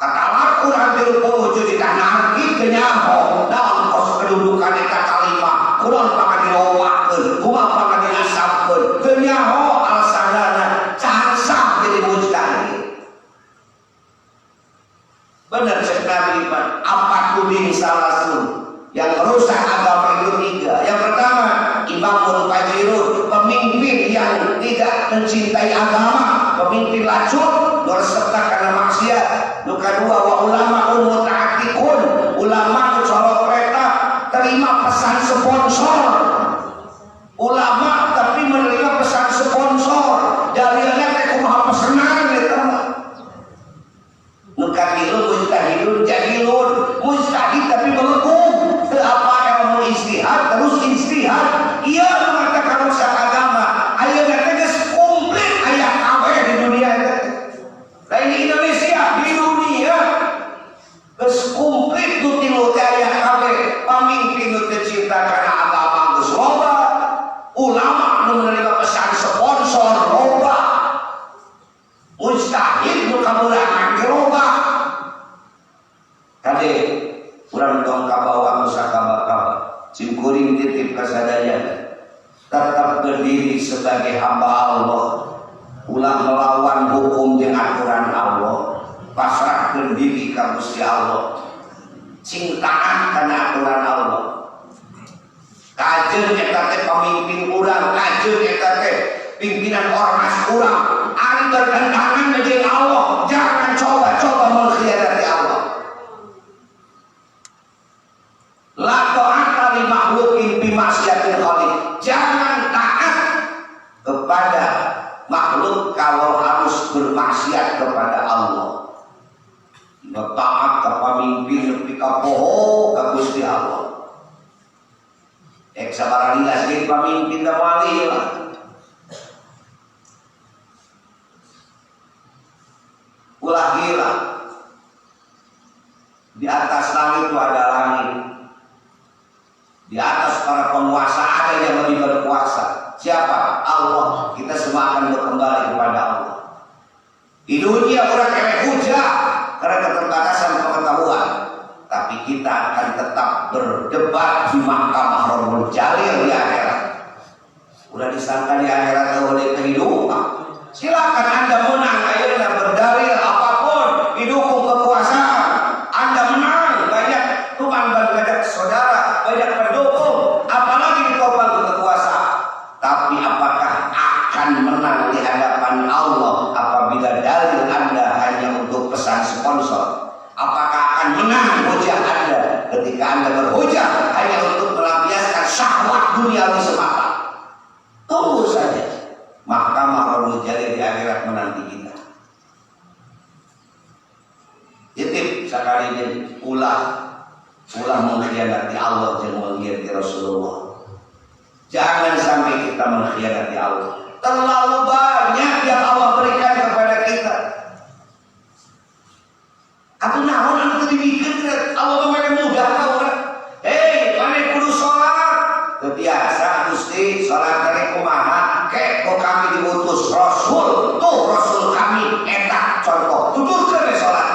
Kata laku nanti wujud di tanah kita nyaho dalam pos kedudukan di kalimat kurang pakai dirowakan kurang pakai diasapkan kenyaho alasanana cansah jadi mujtahid. Benar cek Nabi apa kuding salah sun yang merusak agama itu 3. Yang pertama, imamul fajirun, pemimpin yang tidak mencintai agama, pemimpin lacut, berserta karena maksiat. Yang kedua, wa ulama muta'atikun, ulama kecolok kereta terima pesan sponsor. Ulama tapi menerima pesan sponsor. Dalilnya teh kumaha pesanan gitu. Nukadilun mujtahidun jahilun, mujtahid tapi melengkung. Apa yang mau istihad terus istihad. Ia mengatakan rusak agama. Ayatnya tegas komplit ayat apa di dunia ini. Lain di Indonesia, di dunia geus komplit nu tilu ayat apa pamimpin nu tercinta karena agama geus loba, ulama nu menerima pesan sponsor loba, mujtahid nu kamurangan loba. Kade urang tong kabawa musakaba-kaba cimkuring titip kasadaya tetap berdiri sebagai hamba Allah, ulah melawan hukum dan aturan Allah, pasrahkeun diri ka Gusti Allah, cintaan kana aturan Allah. Kajeun eta teh pamimpin urang, kajeun eta teh pimpinan ormas urang, ari bertentangan dengan Allah, jangan coba-coba mengkhianati Allah. La ta'ata li makhluqin bi ma'siyatil khaliq. Jangan taat kepada makhluk kalau harus bermaksiat kepada Allah. Taat ke pamimpin nepi ka poho ka Gusti Allah. Sabaraha dilaskeun pamimpin da wali lah. Ulah gila. Di atas langit itu ada langit. Di atas para penguasa ada yang lebih berkuasa. Siapa? Allah. Kita semua akan kembali kepada Allah. Di dunia orang kere hujah karena keterbatasan pengetahuan, tapi kita akan tetap berdebat di mahkamah Rabbul Jalil di akhirat. Udah disangka di akhirat oleh kehidupan. Silakan Anda menang, ayeuna berdalil apapun, didukung kekuasaan. Anda menang, banyak teman banyak saudara, banyak pendukung, apalagi ditopang kekuasaan. Tapi apakah akan menang di hadapan Allah apabila dalil Anda hanya untuk pesan sponsor? Apakah akan menang hujah Anda ketika Anda berhujah hanya untuk melampiaskan syahwat duniawi semata? Tunggu saja. Mahkamah Rabbul Jalil di akhirat menanti kita. Titip sekali ini ulah mengkhianati Allah dan mengkhianati Rasulullah. Jangan sampai kita mengkhianati Allah. Terlalu banyak yang Allah berikan kepada kita. Aku naon anu teu dibikin Allah mah mudah tau kan. Hei, mane kudu salat. Teu biasa Gusti salat teh kumaha? Kek kok kami diutus Rasul. Tuh Rasul kami eta contoh. Tuturkeun salat.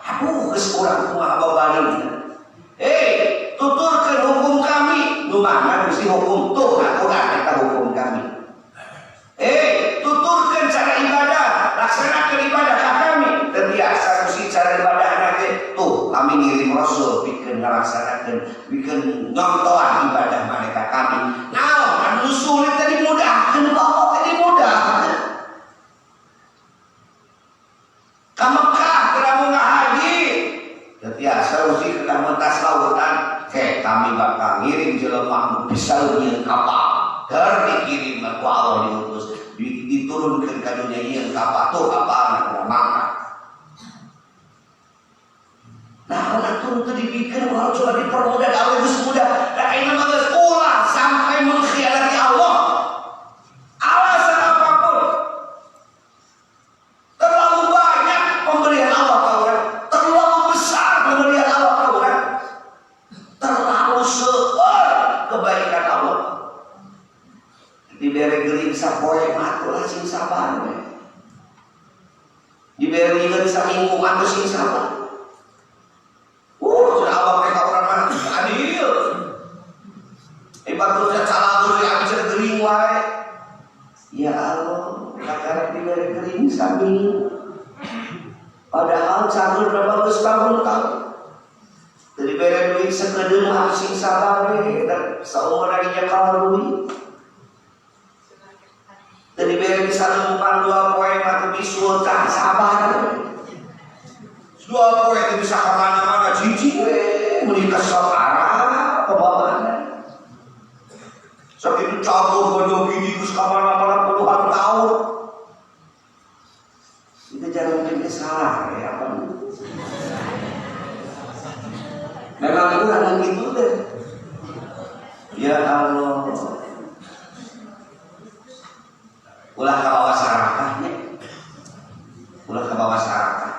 Aduh geus urang kumaha babaleun. Hei, tuturkeun hukum kami. Nu mana Gusti hukum tuh Al-Qur'an eta hukum kami. Tuturkeun cara ibadah, laksanakeun ibadah. laksanakeun bikin nyontohan ibadah mereka kami. Nah, anu sulit tadi mudah, anu Allah tadi mudah. Ka Mekah keramu ngahaji. Biasa usi kena mentas lautan, kami bakal ngirim jelema bisa nyeun kapal. Keur dikirim ku Allah diutus, diturunkeun ka dunia ieu kapal tuh kapal Makkah. Nah, anak itu dibikin kalau cuma dipermudah, Allah itu mudah. Dan ini mah ulah sampai mengkhianati Allah. Alasan apapun, terlalu banyak pemberian Allah ke orang, terlalu besar pemberian Allah ke orang, terlalu seueur kebaikan Allah. Diberi geuning sapoe mah ulah sing sabar we. Diberi geuning saminggu mah sing sabar. Sudah Allah mereka orang mana adil. Ibaratnya salah dulu yang bisa gering wae. Ya Allah, kakak diberi gering sambil. Padahal cagur berapa belas tahun. Diberi duit sekedar harus sing sabar dan seumur harinya kalau duit. Diberi bisa lumpan 2 poin atau bisul tak sabar. 2 poin itu bisa kemana-mana jijik menikah saudara kebabana sakit campur bodoh gini terus kemana-mana puluhan tahun itu jangan bikin salah ya apa memang kurang gitu deh ya Allah ulah ke bawah sarakahnya ulah ke bawah sarakah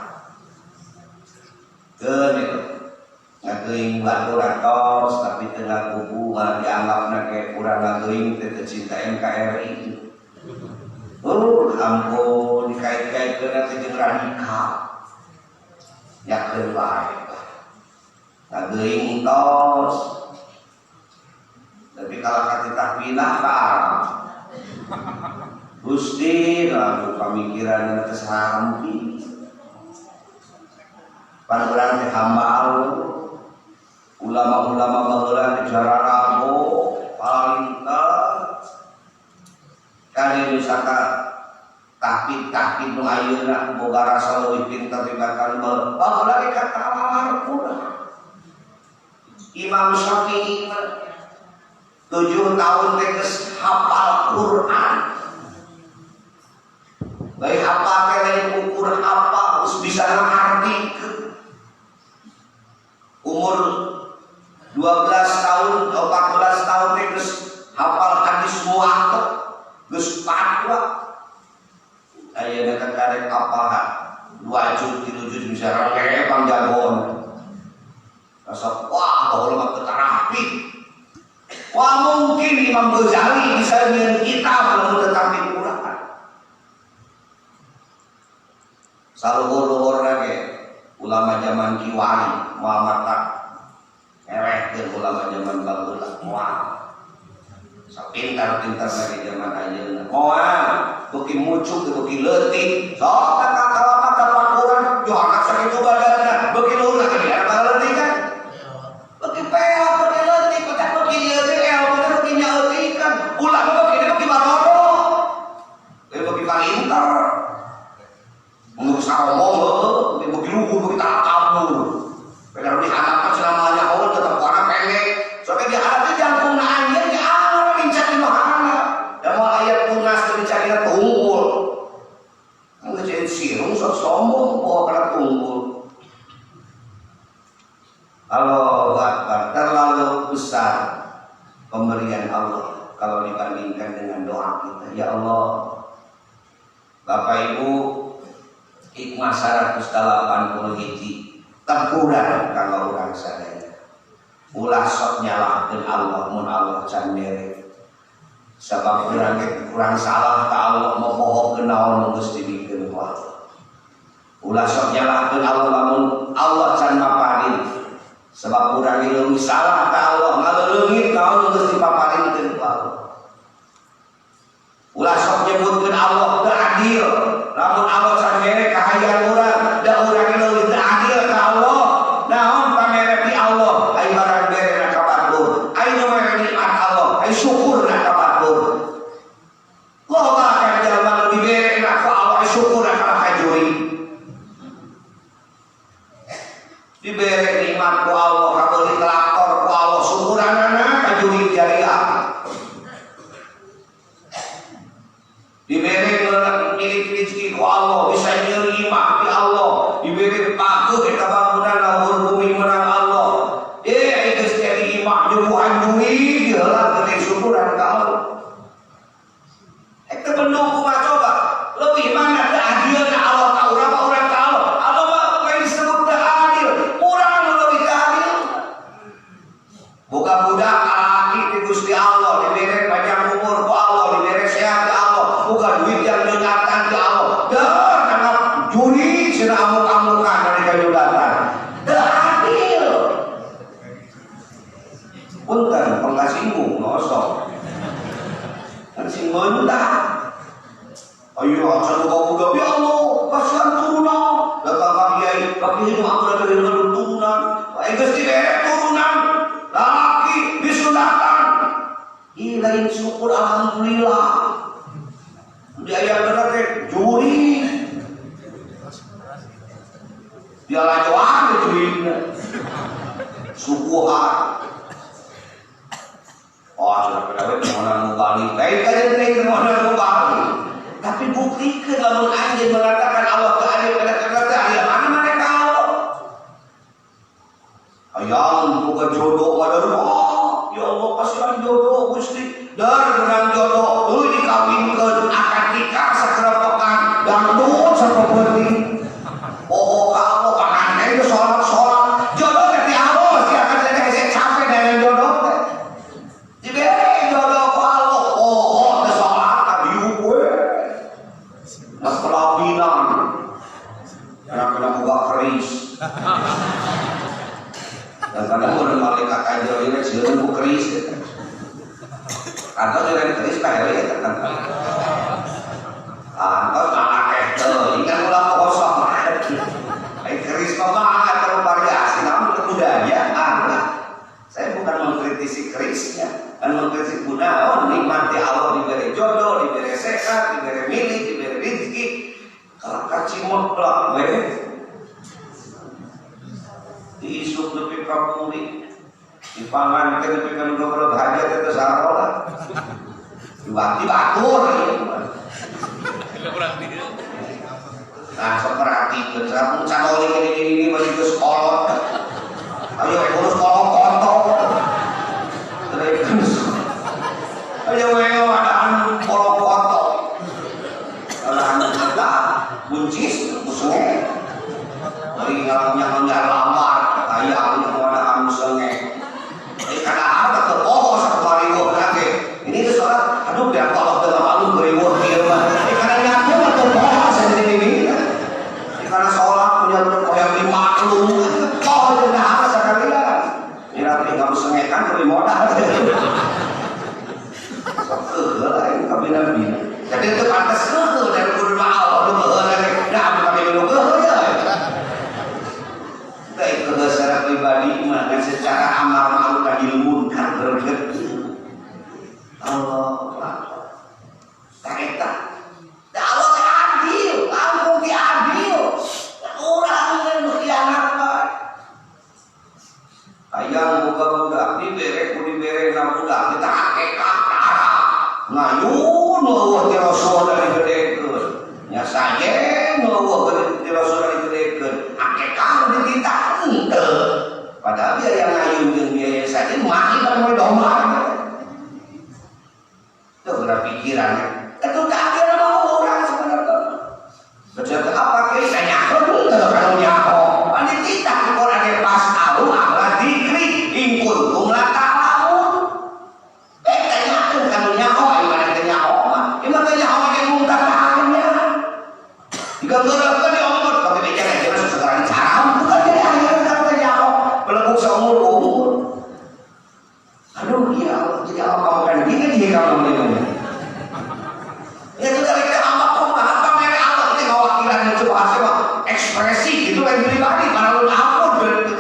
ngageuing batu ratos tapi tengah kubu dianggapna kayak kurang ngageuing teu cinta NKRI. Ampun dikait-kaitkeun teh jeung radikal. Yakeun bae. Ngageuing tos. Tapi kalau katitah pindah ka Gusti lalu pamikiran teh sampi. Pan-pan teh hamba Allah, ulama-ulama baheula teh jararago, palintar, kali wisata tahpid nu ayeuna boga rasa leuwih pintar tibatan baheula ge katalar urang. Imam Syafi'i 7 tahun teh geus hafal Quran. Baik hafal teh lain ukur hafal, geus bisa ngartikeun. Umur 12 tahun atau 14 tahun terus hafal hadis muwatta geus fatwa ayeuna karek hafal 2 juz 3 juz bisa rame bang jagoan rasa wah baheula mah teu tarapi wah mungkin Imam Ghazali bisa nyeun kitab lamun teu tarapi Quran saluhur-luhur lagi ulama zaman Kiwari Muhammad tak ngerehkeun ulama zaman baheula moal sapintar-pintar dari zaman ayeuna moal beuki mucuk beuki leutik sok kata Quran johanna sakitu badanna beuki luhur ka dia apa leutik kan beuki peot beuki leutik beuki ieu teh beuki nyaeutik kan ulah beuki barodo beuki palintar mun saromong beuki luhur beuki takabur kalau diharapkan selamanya Allah tetap warna pendek soalnya diharapkan jantung anjir di Allah mencari mahana dan mau ayat punas mencari tunggul ngejahit sirung sombong bawa kena tunggul Allah Akbar terlalu besar pemberian Allah kalau dibandingkan dengan doa kita ya Allah Bapak Ibu hikmah 180 hiji terkurang kalau orang sadaya ulah sok nyalahkeun Allah mun Allah can mere sabab kurang salah ka Allah mopohokeun naon geus dibikeun ku Allah ulah sok nyalahkeun Allah lamun Allah can maparin sebab urang leuwih salah ka Allah ngaleungit naon geus dipaparinkeun ku Allah ulah sok nyebutkeun Allah teu adil lamun Allah can mere kahayang urang da urang leuwih teu adil ka Allah naon pamere ti Allah ai diberi milik rezeki ku Allah, bisa nerima di Allah, diberi paku kita bangunan lahur bumi menang Allah. Geus jadi imah nyuguhan duit diheula gede syukuran ka Allah. Eta bendung kumaha coba? Leuwih mana teu adil ka Allah ka urang mah urang ka Allah. Allah mah lain disebut teu adil. Urang anu leuwih teu adil. Boga budak laki ti Gusti Allah, diberi panjang umur ku Allah, diberi sehat ku Allah, boga duit yang nyengatan ku Allah. Dah kana juri cenah amuk-amukan dari kajudatan. Teu adil. Punten pengasinggung nosok. Kan sing meundah. Ayo asa budak ya Allah, kasihan turunan. Da ka kiai, bagi hidup aku da dari turunan. Bae geus dibere turunan. Laki disundatan. Lain syukur alhamdulillah. Dia aya bener teh juri. Dia lajoan ke jurina. Sukuhan. Oh, sudah pedawe mohonan mubalik. Baik kalian mohonan mubalik. Tapi buktikan lamun anjeun mengatakan Allah teu adil kata-kata aya mana mereka Allah. Hayang boga jodoh pada Allah. Ya Allah kasihan jodoh Gusti. Dar menang jodoh tuluy dikawinkeun akad nikah sakerepekan dangdut sapopeting. Oh ka Allah panganten geus salat-salat. Jodoh teh ti Allah sih akan teh hese capek dengan jodoh teh. Dibere jodoh ku Allah. Oh teh salat ka diuk we. Nas kelabinan. Kena boga keris. Dan kadang orang malaikat aja ini seueun ku keris. Kantor dengan keris kae we kan. Kantor akeh teu, ingat ulah kosong. Ai keris mah ada variasi namun kebudayaan. Saya bukan mengkritisi kerisnya, dan mengkritisi kunaon nikmati Allah diberi jodoh, diberi sehat, diberi milik, diberi rezeki. Kalau kacimot plak we diisuk nepi ka puri, dipangan ke nepi ka goblok hajat teh sarola. Dibati batur ieu. Nah, sok perhatikeun sareng cadoli ini masih geus kolot. Ayo urus kolot kontong. Terus. Ayo we wadaan kolot kontong. Alahan kita buncis musuh. Ari ngalang-ngalang lamar ayam yang wadaan senge. Karena ada teu poho sakabariweuh kage. Ini teh salat aduh biar tolong teu malu beriweuh ieu mah. Karena ngaku mah teu poho sendiri ini. Karena salat punya yang dimaklum. Poho jeung naha sakalian. Ira teh gawe sengekan beri modal. Sok eueuh aing kabina-bina. Jadi teu pantes eueuh dari kudu Allah nu eueuh teh. Da kami nu eueuh ya. Baik secara pribadi mah secara amal ma'ruf nahi munkar bergerak. Allah tak eta. Da Allah teh adil, langkung ti adil. Urang nu khianat bae. Hayang boga budak dibere ku dibere na budak kita hakikat darah. Ngayun eueuh ti Rasul dari gedekeun. Nya saje eueuh ti Rasul dari gedekeun. Hakikat dititah henteu. Padahal biaya ngayun jeung biaya saja mati kan we domba. Itu berpikiran. Itu kagak ada orang sebenarnya. Betul apa kisah nyaho kalau nyaho. Ani kita kalau ada pas tahu Allah dikri ingkun kumla ta'lamun. Tanya kalau nyaho gimana nyaho mah. Gimana nyaho yang mungkar hanya. Digambarkan di omot tapi bicara jelas sekarang cara bukan jadi akhir kata nyaho. Belum seumur umur. Aduh ya Allah jadi apa kamu kan gini dia kamu ini. Ya itu dari amat apa mere Allah ini mawakilan yang coba hasil ekspresi itu lain pribadi para ulun ampun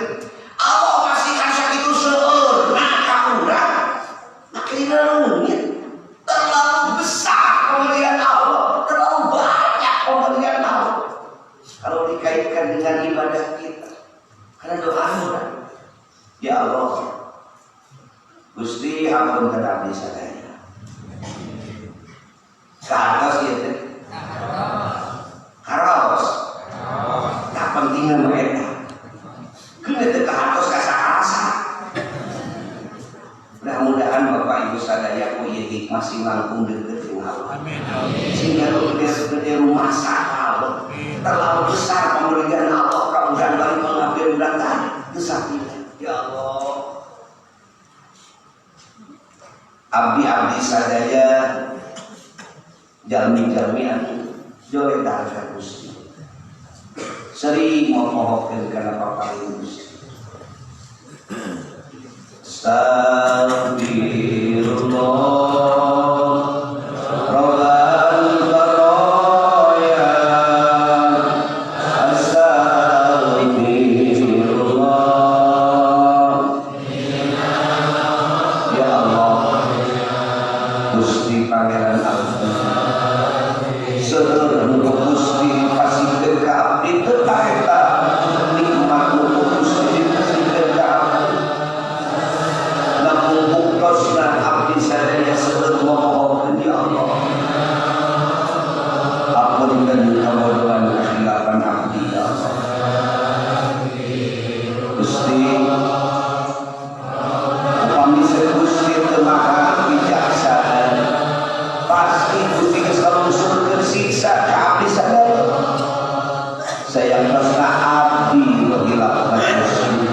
Allah masih kasih itu seueur nah kamu dah makin leungit terlalu besar pemberian Allah terlalu banyak pemberian Allah kalau dikaitkan dengan ibadah kita karena doa kita ya Allah Gusti ampun kada bisa saya. Ke atas ya Sehingga gede rumah sakal terlalu besar pemberian Allah kemudian balik mengambil belakang kesakitan. Ya Allah, abdi-abdi sadaya jalmi-jalmi anu jole darah Gusti sering memohonkeun kana paparing Gusti. Astagfirullah Rabbal baraya Astagfirullah. Ya Allah Gusti Pangeran abdi seureun Gusti pasikeun ka abdi teu taeta nikmat nu Gusti pasikeun ka abdi lamun bukosna abdi sadaya seureun memohonkeun. Ya Allah ampunkeun kabodohan kehilapan abdi. Ya Allah Gusti upami Gusti teu maha bijaksana pasti Gusti geus kalungsurkeun siksa ka abdi sadaya. Sayangtosna abdi hilapna Gusti,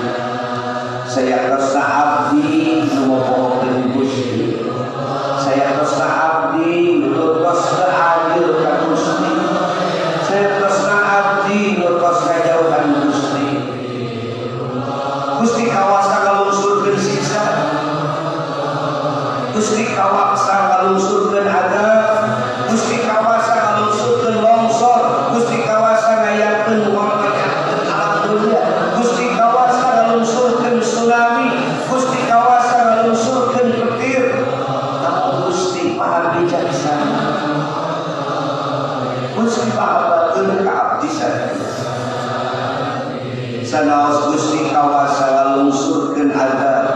sayangtosna abdi memohonkeun Gusti, sayangtosna abdi nutos adil ka Gusti, sayangtosna abdi nutos ngajauhan Gusti. Gusti kawasa kalungsurkeun siksa, Gusti kawasa kalungsurkeun adab, Gusti kawasa kalungsurkeun longsor, Gusti kawasa ngayakeun wamayakeun alam dunia, Gusti kawasa kalungsurkeun tsunami, Gusti kawasa kalungsurkeun petir. Namun Gusti maha bijaksana, Gusti maha bageun ka abdi sadaya. Sanaos Gusti kawasa kalungsurkeun adab,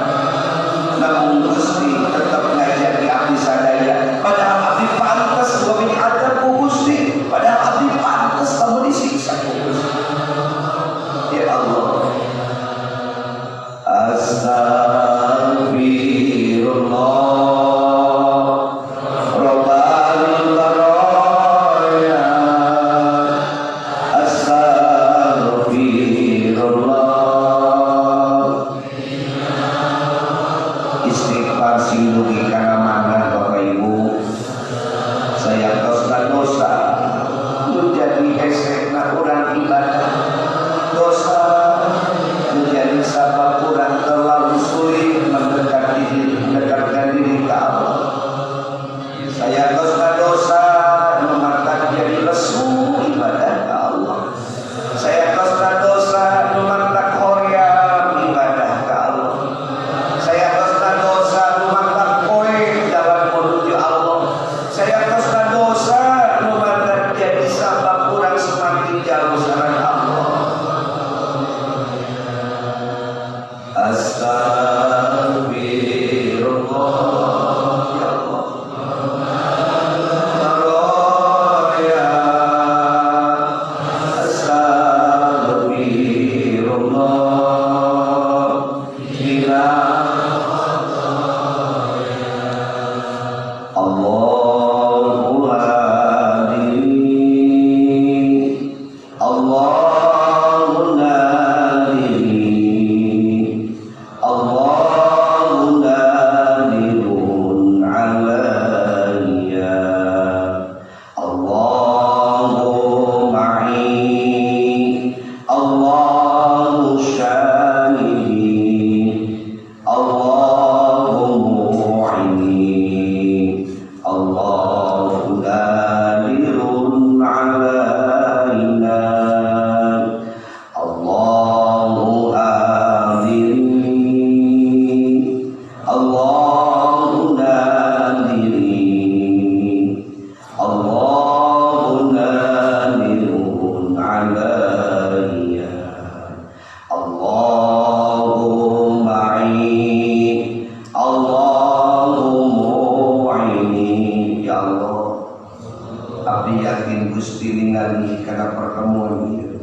namun Gusti tetap ngajari abdi sadaya. Padahal abdi pantas memberi adab ku Gusti, padahal abdi pantas memberi siksa ku Gusti. Ya Allah Astagfirullah Rabbal baraya Astagfirullah. Istighfar sing dugi kana mana Bapak Ibu, sayangtosna dosa menjadi esekna urang ibadah, dosa menjadi sabab urang terlalu sulit mendekatkan diri ke Allah. Sayangtosna dosa memaksa jadi lesu ibadah ke Allah. Sayangtosna dosa memaksa hoream ibadah ke Allah. Sayangtosna dosa memaksa poe dalam menuju Allah. Sayangtosna dosa memaksa jadi sabab urang semakin jauh sareng Allah. Astagfirullah. Ya Allah baraya Astagfirullah. Bila Allahu hadi Allahu nadiri Allahu nadirun alayya Allahu ma'i Allahu syahidi Allahu mu'ini Allahu nadirun alayna Allahu adiri Allahu nadiri Allahu nadirun alayya Allahu ma'i Allahu mu'ini. Ya Allah abdi yakin Gusti ningali kana pertemuan ieu,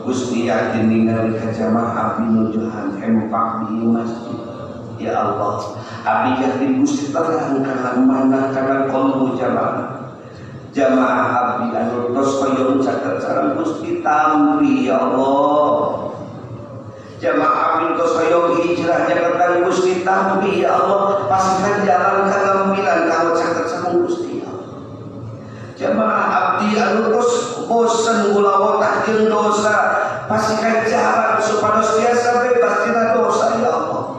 Gusti yakin ningali ka jamaah abdi nujuhan empak di masjid. Ya Allah, abdi yakin Gusti terang kana mana kana qalbu jamaah. Jamaah abdi anu tos koyo caket sareng Gusti tampi ya Allah. Jamaah abdi tos koyo hijrah jaketan Gusti tampi ya Allah. Paskan jalan kagampilan kalau caket sareng Gusti ya Allah. Jamaah abdi anu tos bosen gulawatah jeung dosa, paskan jalan supados tiasa bebas tina dosa ya Allah.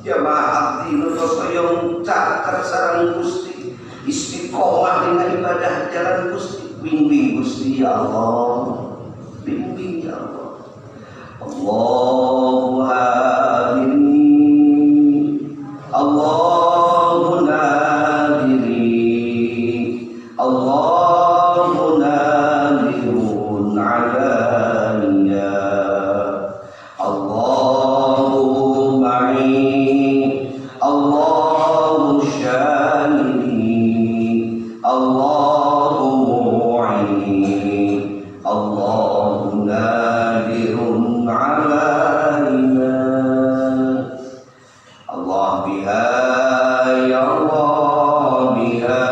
Jamaah abdi nutos hoyong caket sareng Gusti istiqomah dengan ibadah jalan Gusti, bimbing Gusti ya Allah, bimbing ya Allah. Allahu hadini Allahu nadiri Allahu nadirun alaniya Allahu ma'i Allahu syahidi Allahu mu'ini Allahu nadirun alaina Allah biha ya Allah biha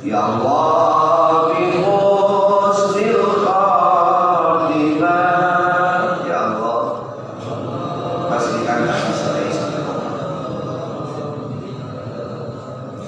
ya Allah bi husnil khatimah ya Allah pastikan kami saya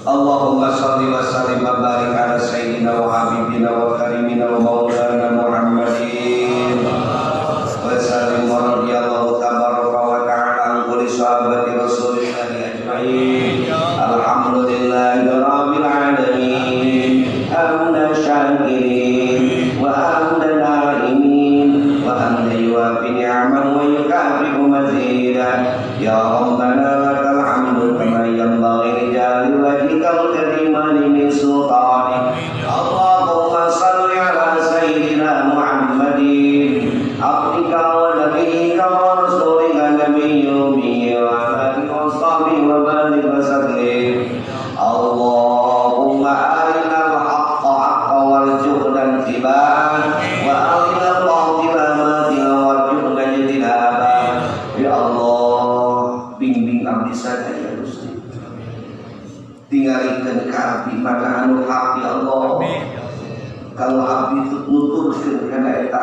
Allahumma salli wa sallim wa barik ala sayyidina wa habibina wa karimina wa maulana Muhammadin wa sallim wa radiyallahu tabaraka wa ta'ala an kulli sahabati rasulillahi ajma'in alhamdulillahi rabbil alamin hamdan syakirin wa hamdan na'imin wa hamdan yuwafi ni'aman wa yukafi'u mazidah ya Rabbana lakal hamdu kama yanbaghi li jalali wajhikal karimani min sultanik Allahumma salli ala sayyidina Muhammadin abdika wa nabiyyika wa rasulika nabiyyummi wa ala alihi wa sahbihi wa barik wa sallim Allahumma arina al-haqqa haqqa warzuqna ittiba'ah wa arina al-batila batila warzuqna ijtinabah ya Allah bimbing abdi sadaya ya Gusti tinggalikeun ka abdi mana anu hak ya Allah kalau abdi nuturkeun kana eta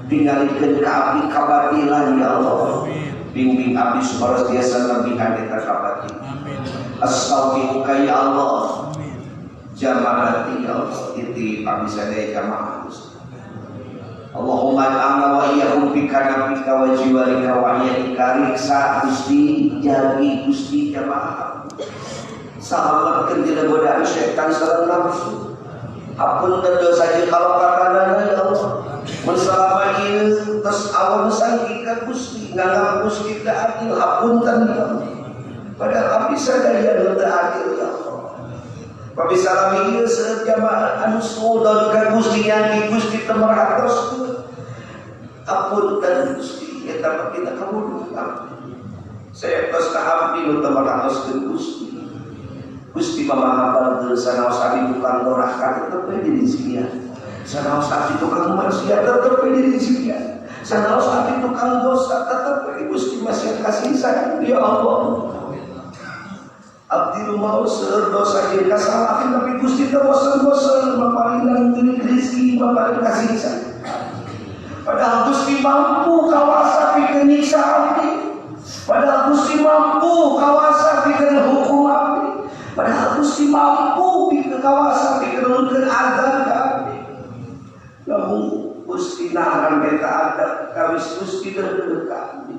tinggalikeun ka abdi kabatilan ya Allah bimbing abdi supaya tiasa nabihan eta kabatilan astaghfiruka ya Allah jamaati ya Allah titip abdi sadaya jamaah Allahumma al'amna wa iyyahum bika nabika wa jiwarika wa iyyaka riksa Gusti jagi Gusti jamaah selamatkeun tina godaan setan sareng nafsu hapunkeun dosa jeung kalopakana ya Allah mun salama ieu tos awan sangki ka Gusti nganggap Gusti teu adil hapunten ya Allah padahal abdi sadaya nu teu adil ya Allah Pabi salami ieu seueur jamaah anu sudon ka Gusti yang Gusti teu merhatos hapunten Gusti eta kita kabuduhan saya tos ka abdi nu teu merhatos Gusti Gusti mamaha baldeul sanaos abdi tukang dorahkan tetep we di rezeki sanaos abdi tukang maksiat tetep we di rezeki sanaos abdi tukang dosa tetep we Gusti masih kasih sayang ya Allah abdi mau seueur dosa jeung kasalahan tapi Gusti teu bosen-bosen maparingan teu rezeki maparingan kasih sayang padahal Gusti mampu kawasa pikeun nyiksa abdi padahal Gusti mampu kawasa pikeun hukum abdi padahal Gusti mampu pikeun kawasa pikeun azab abdi namun Gusti nahan eta adab kawis Gusti deuleuh ka abdi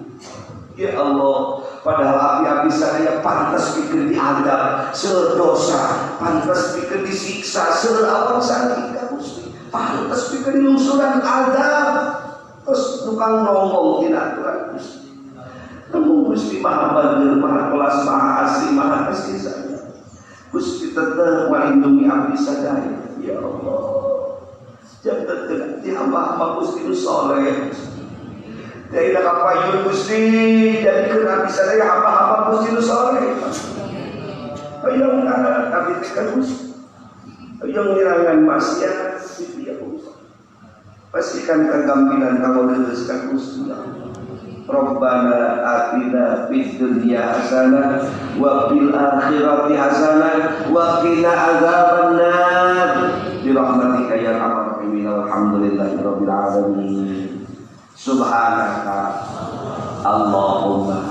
ya Allah padahal abdi sadaya pantas pikeun diadab seueur dosa pantas pikeun disiksa seueur awan sangki ka Gusti pantas pikeun dilungsuran azab terus tukang nongol tina aturan Gusti namun Gusti maha bageur maha kelas maha asih maha kasih sayang Gusti tetep melindungi abdi sadaya ya Allah jangan terganti hamba-hamba Gusti nu saleh dari kapayun Gusti jadikeun abdi sadaya hamba-hamba Gusti nu saleh hayang kana abdi teh ka Gusti hayang ngirangan maksiat Gusti ya Allah pastikan kagampilan kamu leus ka Gusti ya Allah Rabbana atina fid dunya hasanah wa fil akhirati hasanah wa qina adzabannar bi rahmatika ya arhamar rahimin walhamdulillahi rabbil alamin subhanaka Allahumma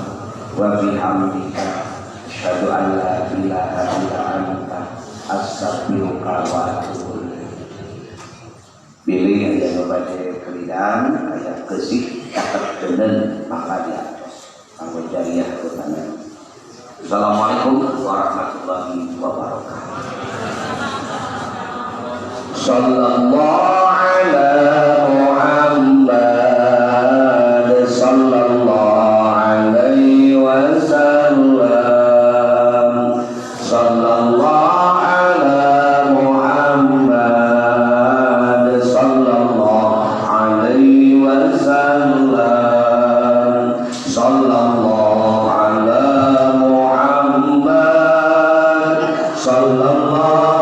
wa bihamdika asyhadu an la ilaha illa anta astaghfiruka wa atubu ilaik. Pilih aya nu bade kelidang aya keusih caket deuneuh maka di atas kanggo jariah utama. Assalamualaikum warahmatullahi wabarakatuh. Sallallahu ala Muhammad sallallahu alaihi wasallam sallallahu sallallahu